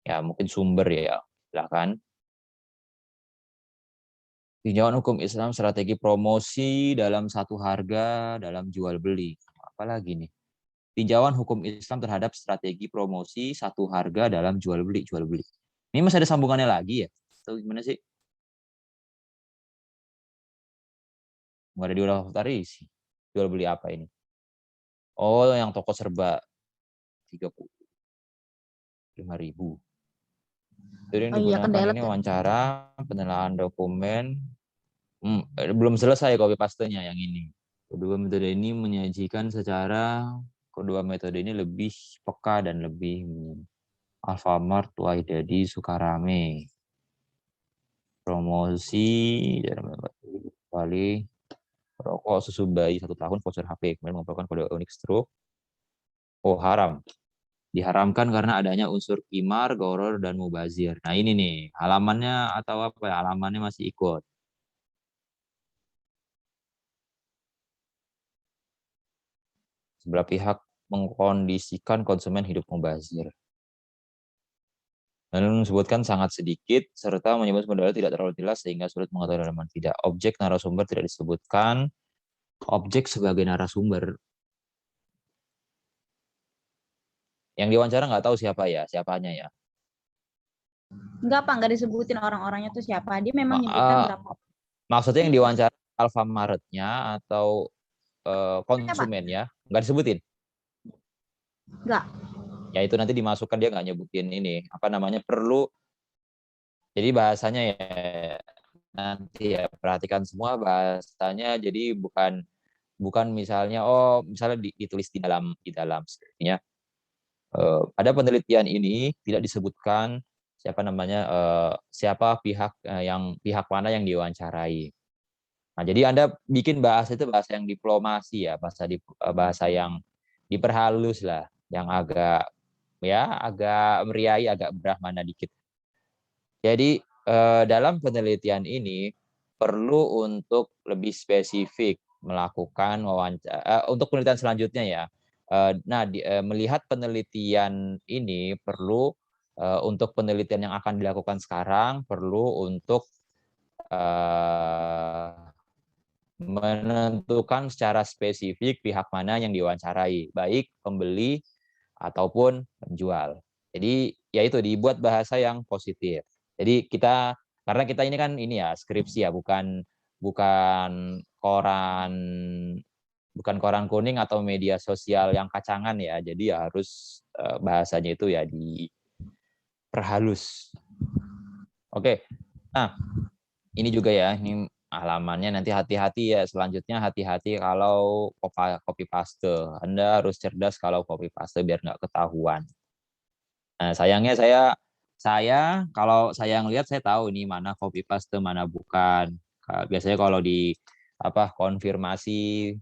Ya, mungkin sumber ya, silakan. Tinjauan hukum Islam strategi promosi dalam satu harga dalam jual beli. Apalagi nih? Tinjauan hukum Islam terhadap strategi promosi satu harga dalam jual beli. Ini masih ada sambungannya lagi ya? Atau gimana sih? Nggak ada di daftar isi. Jual beli apa ini? Oh, yang toko serba 35.000. Jadi yang Oh iya, digunakan Kendala ini tuh. wawancara, penilaian dokumen. Belum selesai copy paste-nya yang ini. Kedua metode ini menyajikan kedua metode ini lebih peka dan lebih Alfamart, Waidadi, Sukarame. Promosi kali rokok susu bayi 1 tahun voucher HP kemudian mengumpulkan kode unik stroke. Oh, haram. Diharamkan karena adanya unsur qimar, gharar, dan mubazir. Nah ini nih halamannya atau apa ya, halamannya masih ikut. Sebelah pihak mengkondisikan konsumen hidup mubazir. Lalu disebutkan sangat sedikit, serta menyebut modalnya tidak terlalu jelas sehingga sulit mengetahui halaman tidak. Objek narasumber tidak disebutkan. Objek sebagai narasumber. Yang diwawancara nggak tahu siapanya ya. Enggak, Pak, nggak disebutin orang-orangnya tuh siapa. Dia memang nyebutkan berapa. Maksudnya yang diwawancara Alfamaretnya atau konsumennya nggak disebutin? Nggak. Ya itu nanti dimasukkan, dia nggak nyebutin ini apa namanya perlu. Jadi bahasanya ya nanti ya perhatikan semua bahasanya. Jadi bukan misalnya misalnya ditulis di dalam skripnya. Pada penelitian ini tidak disebutkan siapa pihak mana yang diwawancarai. Nah, jadi Anda bikin bahasa itu bahasa yang diplomasi ya, bahasa yang diperhalus lah, yang agak meriai, agak brahmana dikit. Jadi dalam penelitian ini perlu untuk lebih spesifik melakukan wawancara untuk penelitian selanjutnya ya. Melihat penelitian ini perlu untuk penelitian yang akan dilakukan sekarang perlu untuk menentukan secara spesifik pihak mana yang diwawancarai, baik pembeli ataupun penjual. Jadi ya itu dibuat bahasa yang positif. Jadi karena kita ini kan ini ya skripsi ya, bukan koran kuning atau media sosial yang kacangan ya. Jadi ya harus bahasanya itu ya diperhalus. Oke. Nah, ini juga ya, ini halamannya nanti hati-hati ya. Selanjutnya hati-hati kalau copy paste. Anda harus cerdas kalau copy paste biar nggak ketahuan. Nah, sayangnya kalau saya ngelihat saya tahu ini mana copy paste mana bukan. Biasanya kalau di konfirmasi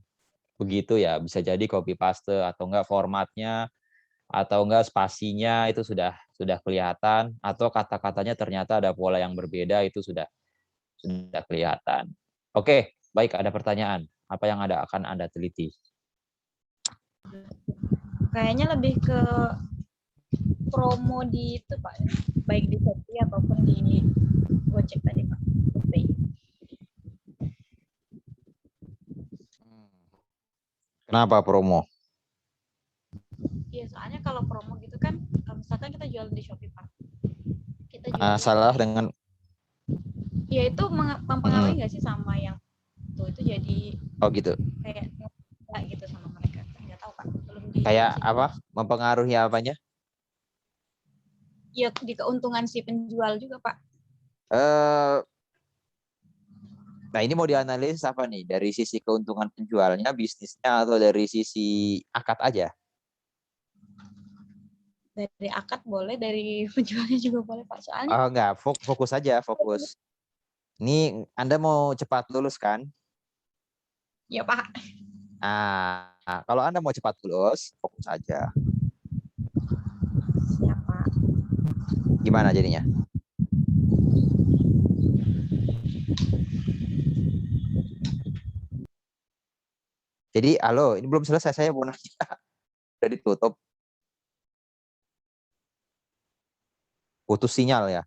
begitu ya bisa jadi copy paste atau enggak formatnya atau enggak spasinya itu sudah kelihatan atau kata-katanya ternyata ada pola yang berbeda itu sudah kelihatan. Oke, baik, ada pertanyaan. Apa yang akan Anda teliti? Kayaknya lebih ke promo di itu, Pak. Baik di Shopee ataupun di Gojek tadi, Pak. Kenapa promo? Iya, soalnya kalau promo gitu kan, misalkan kita jual di Shopee, Pak. Kita jual Salah dengan ya itu mempengaruhi nggak sih sama yang itu jadi gitu. Kayak nggak gitu sama mereka. Nggak tahu, Pak. Belum kayak apa? Mempengaruhi apanya? Ya di keuntungan si penjual juga, Pak. Nah ini mau dianalisis apa nih? Dari sisi keuntungan penjualnya, bisnisnya, atau dari sisi akad aja? Dari akad boleh, dari penjualnya juga boleh, Pak. Soalnya enggak, fokus aja, fokus. Ini Anda mau cepat lulus kan? ya, Pak. Nah, kalau Anda mau cepat lulus, fokus aja. Siapa? Gimana jadinya? Jadi, halo, ini belum selesai, saya mau nanya. Udah ditutup. Putus sinyal ya?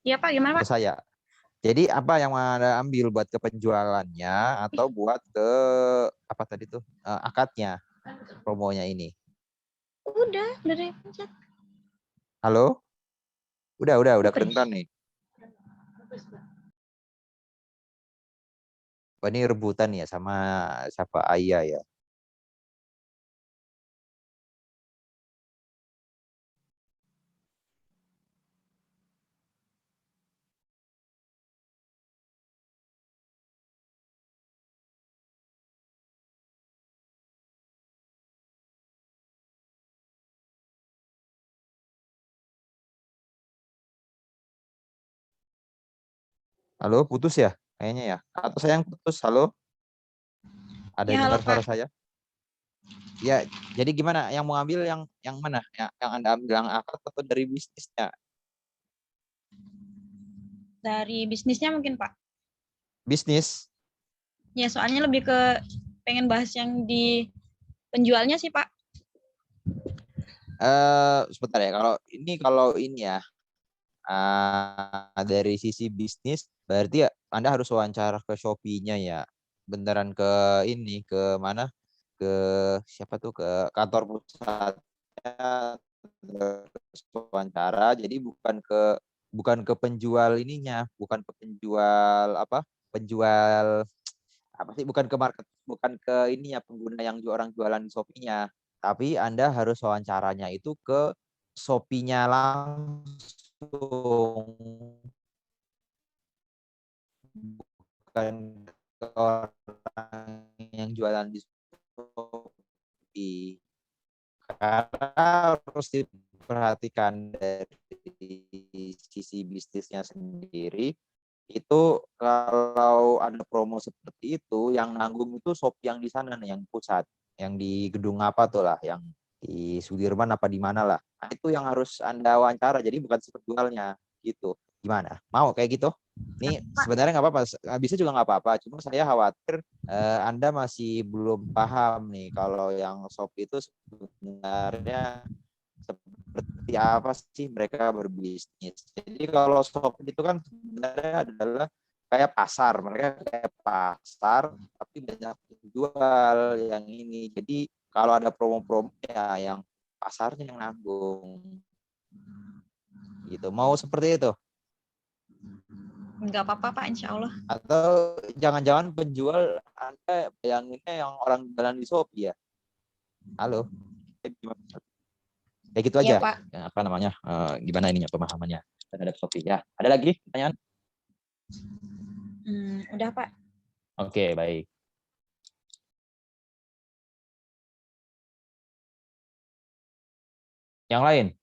Iya, Pak, gimana, Pak? Saya. Jadi apa yang Anda ambil buat ke penjualannya atau buat ke apa tadi tuh akadnya, promonya ini? Udah dari pencet. Halo? Udah kedengeran nih. Wah, ini rebutan ya sama siapa Ayah ya. Halo, putus ya? Kayaknya ya. Atau saya yang putus? Halo? Ada Ya, yang halo dengar suara Pak. saya? Ya, jadi gimana? Yang mau ambil yang mana? Yang Anda ambil yang akad atau dari bisnisnya? Dari bisnisnya mungkin Pak. Bisnis? Ya, soalnya lebih ke pengen bahas yang di penjualnya sih Pak. Sebentar ya. Kalau ini ya, dari sisi bisnis, berarti ya Anda harus wawancara ke Shopee-nya ya. Beneran ke ini, ke mana? Ke siapa tuh? Ke kantor pusatnya, terus wawancara. Jadi bukan ke penjual ininya, bukan ke penjual apa? Penjual apa sih? Bukan ke ini ya pengguna yang orang jualan di Shopee-nya. Tapi Anda harus wawancaranya itu ke Shopee-nya langsung, bukan ke orang yang jualan di Shopee. Karena harus diperhatikan dari sisi bisnisnya sendiri, itu kalau ada promo seperti itu, yang nanggung itu Shopee yang di sana nih, yang pusat, yang di gedung apa tuh lah, yang di Sudirman apa di mana lah. Nah, itu yang harus Anda wawancara, jadi bukan si penjualnya gitu. Gimana? Mau kayak gitu? Ini sebenarnya nggak apa-apa, bisa juga nggak apa-apa. Cuma saya khawatir Anda masih belum paham nih kalau yang Shopee itu sebenarnya seperti apa sih mereka berbisnis. Jadi kalau Shopee itu kan sebenarnya adalah kayak pasar, mereka kayak pasar tapi banyak jual yang ini. Jadi kalau ada promo-promo ya yang pasarnya yang nanggung gitu. Mau seperti itu? Enggak apa-apa Pak, insya Allah. Atau jangan-jangan penjual Anda bayanginnya yang orang jualan di Shopee ya? Halo? Kayak gitu Iya aja. Pak. Ya, apa namanya? Gimana ininya pemahamannya terhadap Shopee ya? Ada lagi pertanyaan? Udah Pak. Oke, baik. Yang lain?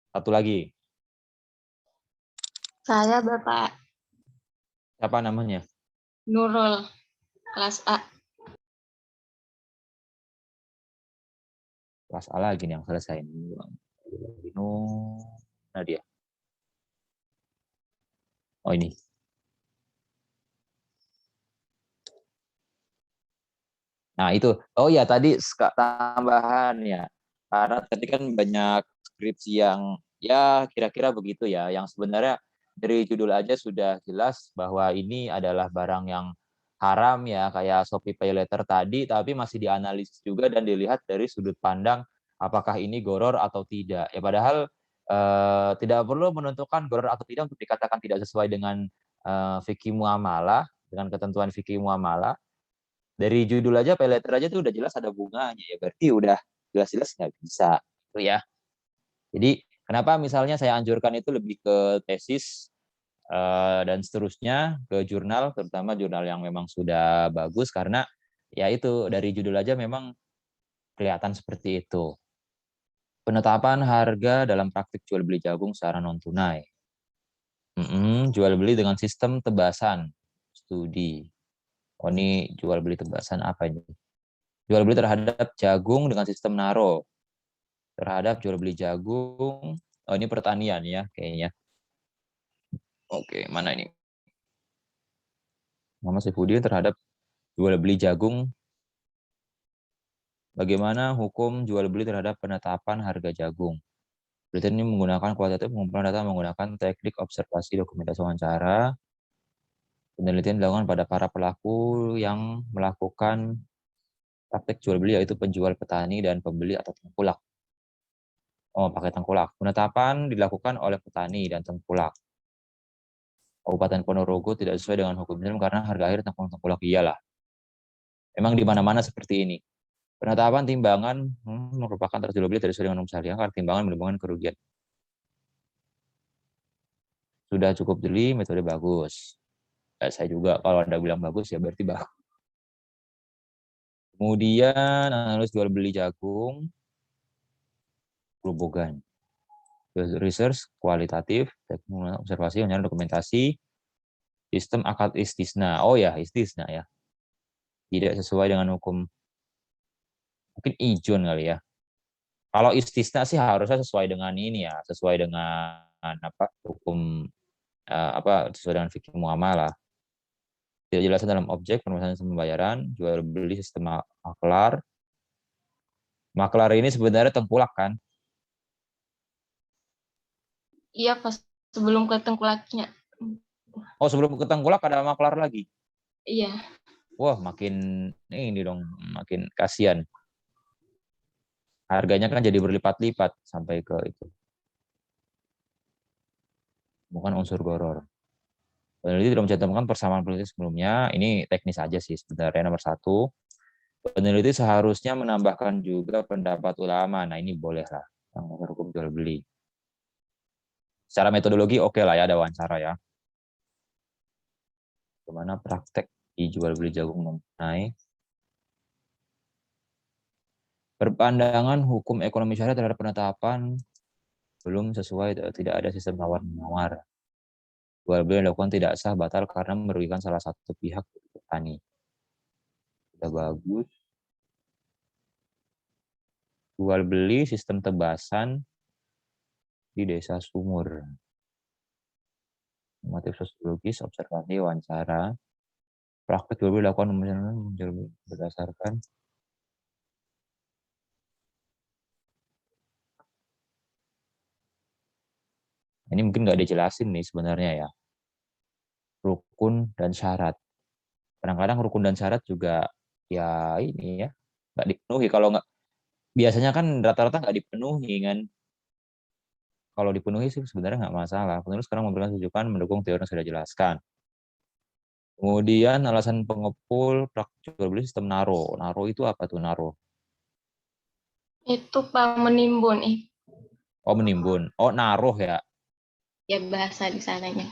Satu lagi. Saya Bapak Siapa namanya? Nurul, kelas A. Kelas A lagi nih yang selesai. Nah dia. Oh ini. Nah itu. Oh ya tadi tambahan ya. Karena tadi kan banyak skripsi yang ya kira-kira begitu ya. Yang sebenarnya dari judul aja sudah jelas bahwa ini adalah barang yang haram ya. Kayak Shopee Pay Later tadi. Tapi masih dianalisis juga dan dilihat dari sudut pandang apakah ini goror atau tidak. Ya padahal tidak perlu menentukan goror atau tidak untuk dikatakan tidak sesuai dengan fikih muamalah, dengan ketentuan fikih muamalah. Dari judul aja pay letter aja tuh udah jelas ada bunganya ya, berarti udah jelas-jelas nggak bisa itu ya. Jadi kenapa misalnya saya anjurkan itu lebih ke tesis dan seterusnya, ke jurnal, terutama jurnal yang memang sudah bagus, karena ya itu dari judul aja memang kelihatan seperti itu. Penetapan harga dalam praktik jual beli jagung secara non tunai. Jual beli dengan sistem tebasan studi. Oh ini jual beli tebasan apa ini? Jual beli terhadap jagung dengan sistem naro. Terhadap jual beli jagung. Oh ini pertanian ya kayaknya. Oke, mana ini? Muhammad Saifuddin terhadap jual beli jagung. Bagaimana hukum jual beli terhadap penetapan harga jagung? Penelitian ini menggunakan kualitatif pengumpulan data menggunakan teknik observasi dokumentasi wawancara. Penelitian dilakukan pada para pelaku yang melakukan praktek jual beli yaitu penjual, petani, dan pembeli atau tengkulak. Oh, pakai tengkulak. Penetapan dilakukan oleh petani dan tengkulak. Kabupaten Ponorogo tidak sesuai dengan hukum Islam karena harga akhir tengkulak iyalah. Memang di mana-mana seperti ini. Penetapan timbangan merupakan jual beli tidak sesuai dengan hukum syariah karena timbangan menimbulkan kerugian. Sudah cukup jeli, metode bagus. Ya, saya juga kalau Anda bilang bagus ya berarti bagus. Kemudian analis jual beli jagung, grobogan. Research kualitatif, teknologi observasi, penyelenggaraan dokumentasi, sistem akad istisna. Oh ya, istisna ya. Tidak sesuai dengan hukum. Mungkin ijon kali ya. Kalau istisna sih harusnya sesuai dengan ini ya, sesuai dengan apa hukum sesuai dengan fikih muamalah. Tidak jelaskan dalam objek permasalahan sistem pembayaran, jual beli sistem maklar. Maklar ini sebenarnya tengkulak kan? Iya, pas sebelum ke tengkulaknya. Oh, sebelum ke tengkulak ada maklar lagi? Iya. Wah, makin ini dong, makin kasihan. Harganya kan jadi berlipat-lipat sampai ke itu. Bukan unsur goror. Peneliti tidak mencantumkan persamaan peneliti sebelumnya. Ini teknis aja sih sebenarnya. Nomor 1. Peneliti seharusnya menambahkan juga pendapat ulama. Nah, ini boleh lah. Yang hukum jual beli. Secara metodologi oke lah ya, ada wawancara ya. Bagaimana praktek di jual beli jagung mengenai berpandangan hukum ekonomi syariah terhadap penetapan belum sesuai, tidak ada sistem tawar-menawar. Jual beli dilakukan tidak sah, batal karena merugikan salah satu pihak, petani. Sudah bagus. Jual beli sistem tebasan di desa Sumur. Motif sosiologis, observasi, wawancara. Praktek jual beli dilakukan berdasarkan ini mungkin nggak dijelasin nih sebenarnya ya. Rukun dan syarat. Kadang-kadang rukun dan syarat juga ya ini ya nggak dipenuhi. Kalau nggak biasanya kan rata-rata nggak dipenuhi kan. Kalau dipenuhi sih sebenarnya nggak masalah. Penulis sekarang memberikan rujukan mendukung teori yang sudah dijelaskan. Kemudian alasan pengepul praktik jual beli sistem naro. Naro itu apa tuh naro? Itu Pak menimbun. Oh menimbun. Oh naruh ya. Ya bahasa di sananya.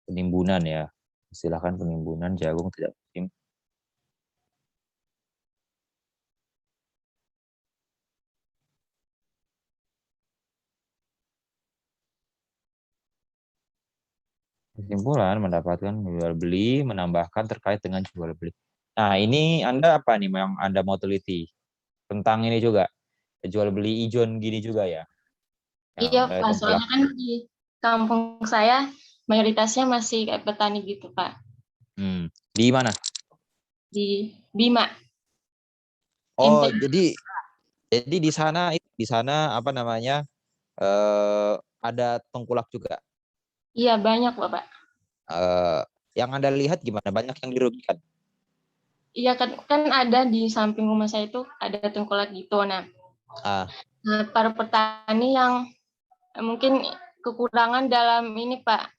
Penimbunan ya. Silakan penimbunan jagung tidak musim. Kesimpulan mendapatkan jual beli, menambahkan terkait dengan jual beli. Nah ini Anda apa nih yang Anda mau teliti? Tentang ini juga, jual beli ijon gini juga ya? Iya Pak, soalnya kan di kampung saya mayoritasnya masih kayak petani gitu Pak. Di mana? Di Bima. Oh jadi di sana apa namanya ada tengkulak juga? Iya banyak Bapak. Yang Anda lihat gimana? Banyak yang dirugikan? Iya kan ada di samping rumah saya itu ada tengkulak gitu. Nah, para petani yang mungkin kekurangan dalam ini Pak,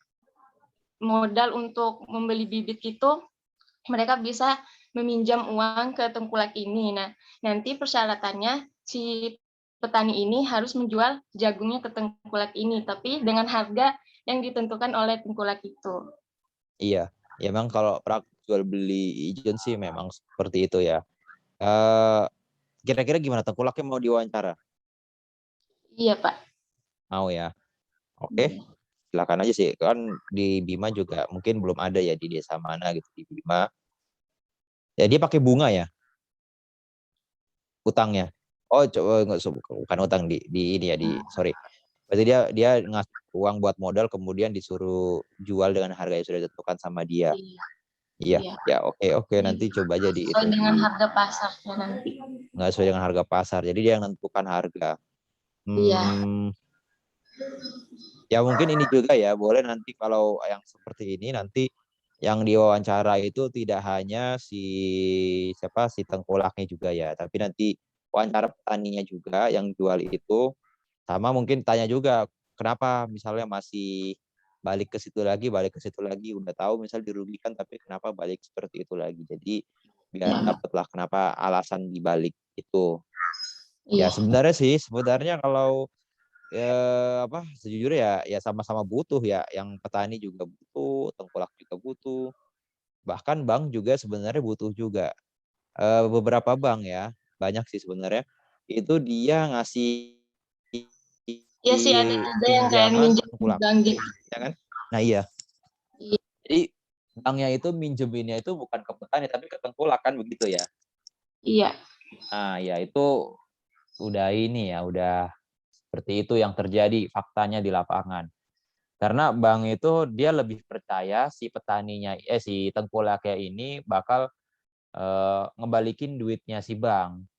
modal untuk membeli bibit gitu, mereka bisa meminjam uang ke tengkulak ini. Nah, nanti persyaratannya si petani ini harus menjual jagungnya ke tengkulak ini, tapi dengan harga yang ditentukan oleh tengkulak itu. Iya, ya memang kalau praktik jual beli ijon sih memang seperti itu ya. Kira-kira gimana tengkulaknya mau diwawancara? Iya Pak. Mau ya. Oke. Silakan aja sih. Kan di Bima juga mungkin belum ada ya di desa mana gitu di Bima. Ya dia pakai bunga ya? Utangnya. Oh, coba bukan utang di ini ya sorry. Berarti dia ngasih uang buat modal kemudian disuruh jual dengan harga yang sudah ditentukan sama dia. Iya. Ya oke nanti coba aja di itu. Dengan harga pasarnya nanti. Nggak sesuai dengan harga pasar. Jadi dia yang menentukan harga. Iya. Ya mungkin ini juga ya, boleh nanti kalau yang seperti ini nanti yang diwawancara itu tidak hanya si tengkolaknya juga ya, tapi nanti wawancara petaninya juga yang jual itu, sama mungkin tanya juga kenapa misalnya masih balik ke situ lagi, udah tahu misal dirugikan tapi kenapa balik seperti itu lagi. Jadi biar dapatlah kenapa alasan dibalik itu. Ya sebenarnya kalau sejujurnya ya sama-sama butuh ya, yang petani juga butuh, tengkulak juga butuh, bahkan bank juga sebenarnya butuh juga. Beberapa bank ya, banyak sih sebenarnya, itu dia ngasih Iya sih, ada yang kayak pinjaman minjem tengkulak, bank gitu. ya kan? Nah iya, Iya. jadi banknya itu minjeminnya itu bukan ke petani tapi ke tengkulak kan begitu ya? Iya. Nah ya itu udah seperti itu yang terjadi faktanya di lapangan. Karena bank itu dia lebih percaya si petaninya, si tengkulaknya ini bakal ngebalikin duitnya si bank.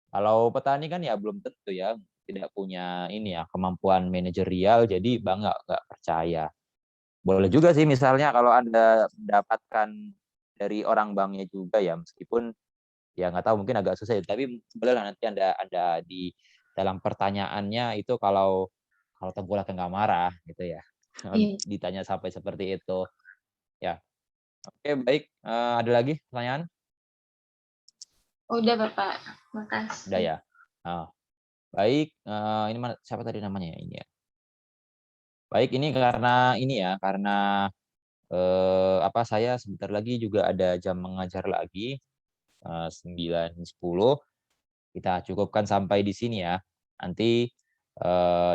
Kalau petani kan ya belum tentu ya, tidak punya kemampuan manajerial, jadi bank nggak percaya. Boleh juga sih misalnya kalau Anda mendapatkan dari orang banknya juga ya, meskipun ya nggak tahu mungkin agak susah ya, tapi bolehlah nanti Anda di dalam pertanyaannya itu kalau tengkulaknya nggak marah gitu ya. Iya. Ditanya sampai seperti itu. Ya. Oke, baik. Ada lagi pertanyaan? Udah Bapak, makasih. Udah ya. Baik. Ini siapa tadi namanya ini ya? Baik, ini karena saya sebentar lagi juga ada jam mengajar lagi 9.10. Kita cukupkan sampai di sini ya. Nanti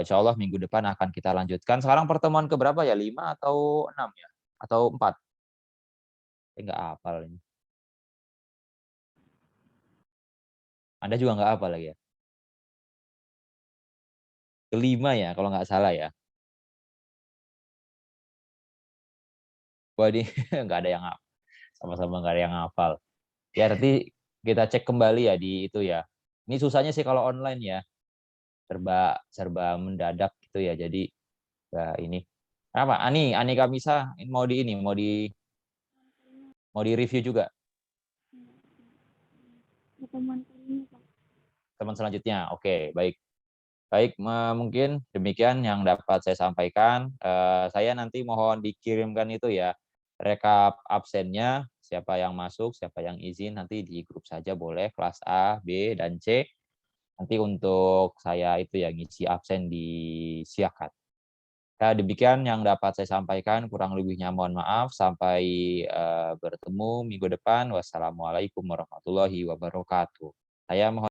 insya Allah minggu depan akan kita lanjutkan. Sekarang pertemuan keberapa ya? 5 atau 6 ya? Atau 4? Saya nggak hafal ini. Anda juga nggak hafal lagi ya? Kelima ya, kalau nggak salah ya. Wah, ini nggak ada yang hafal. Sama-sama nggak ada yang hafal. Ya, nanti kita cek kembali ya di itu ya. Ini susahnya sih kalau online ya. Serba mendadak gitu ya. Jadi ya ini. Apa? Ani Kamisa mau di review juga teman selanjutnya. Oke, baik. Baik, mungkin demikian yang dapat saya sampaikan. Saya nanti mohon dikirimkan itu ya, rekap absennya, siapa yang masuk, siapa yang izin, nanti di grup saja boleh, kelas A, B, dan C. Nanti untuk saya itu ya, ngisi absen disiapkan. Ya, demikian yang dapat saya sampaikan, kurang lebihnya mohon maaf. Sampai bertemu minggu depan. Wassalamualaikum warahmatullahi wabarakatuh. Saya mohon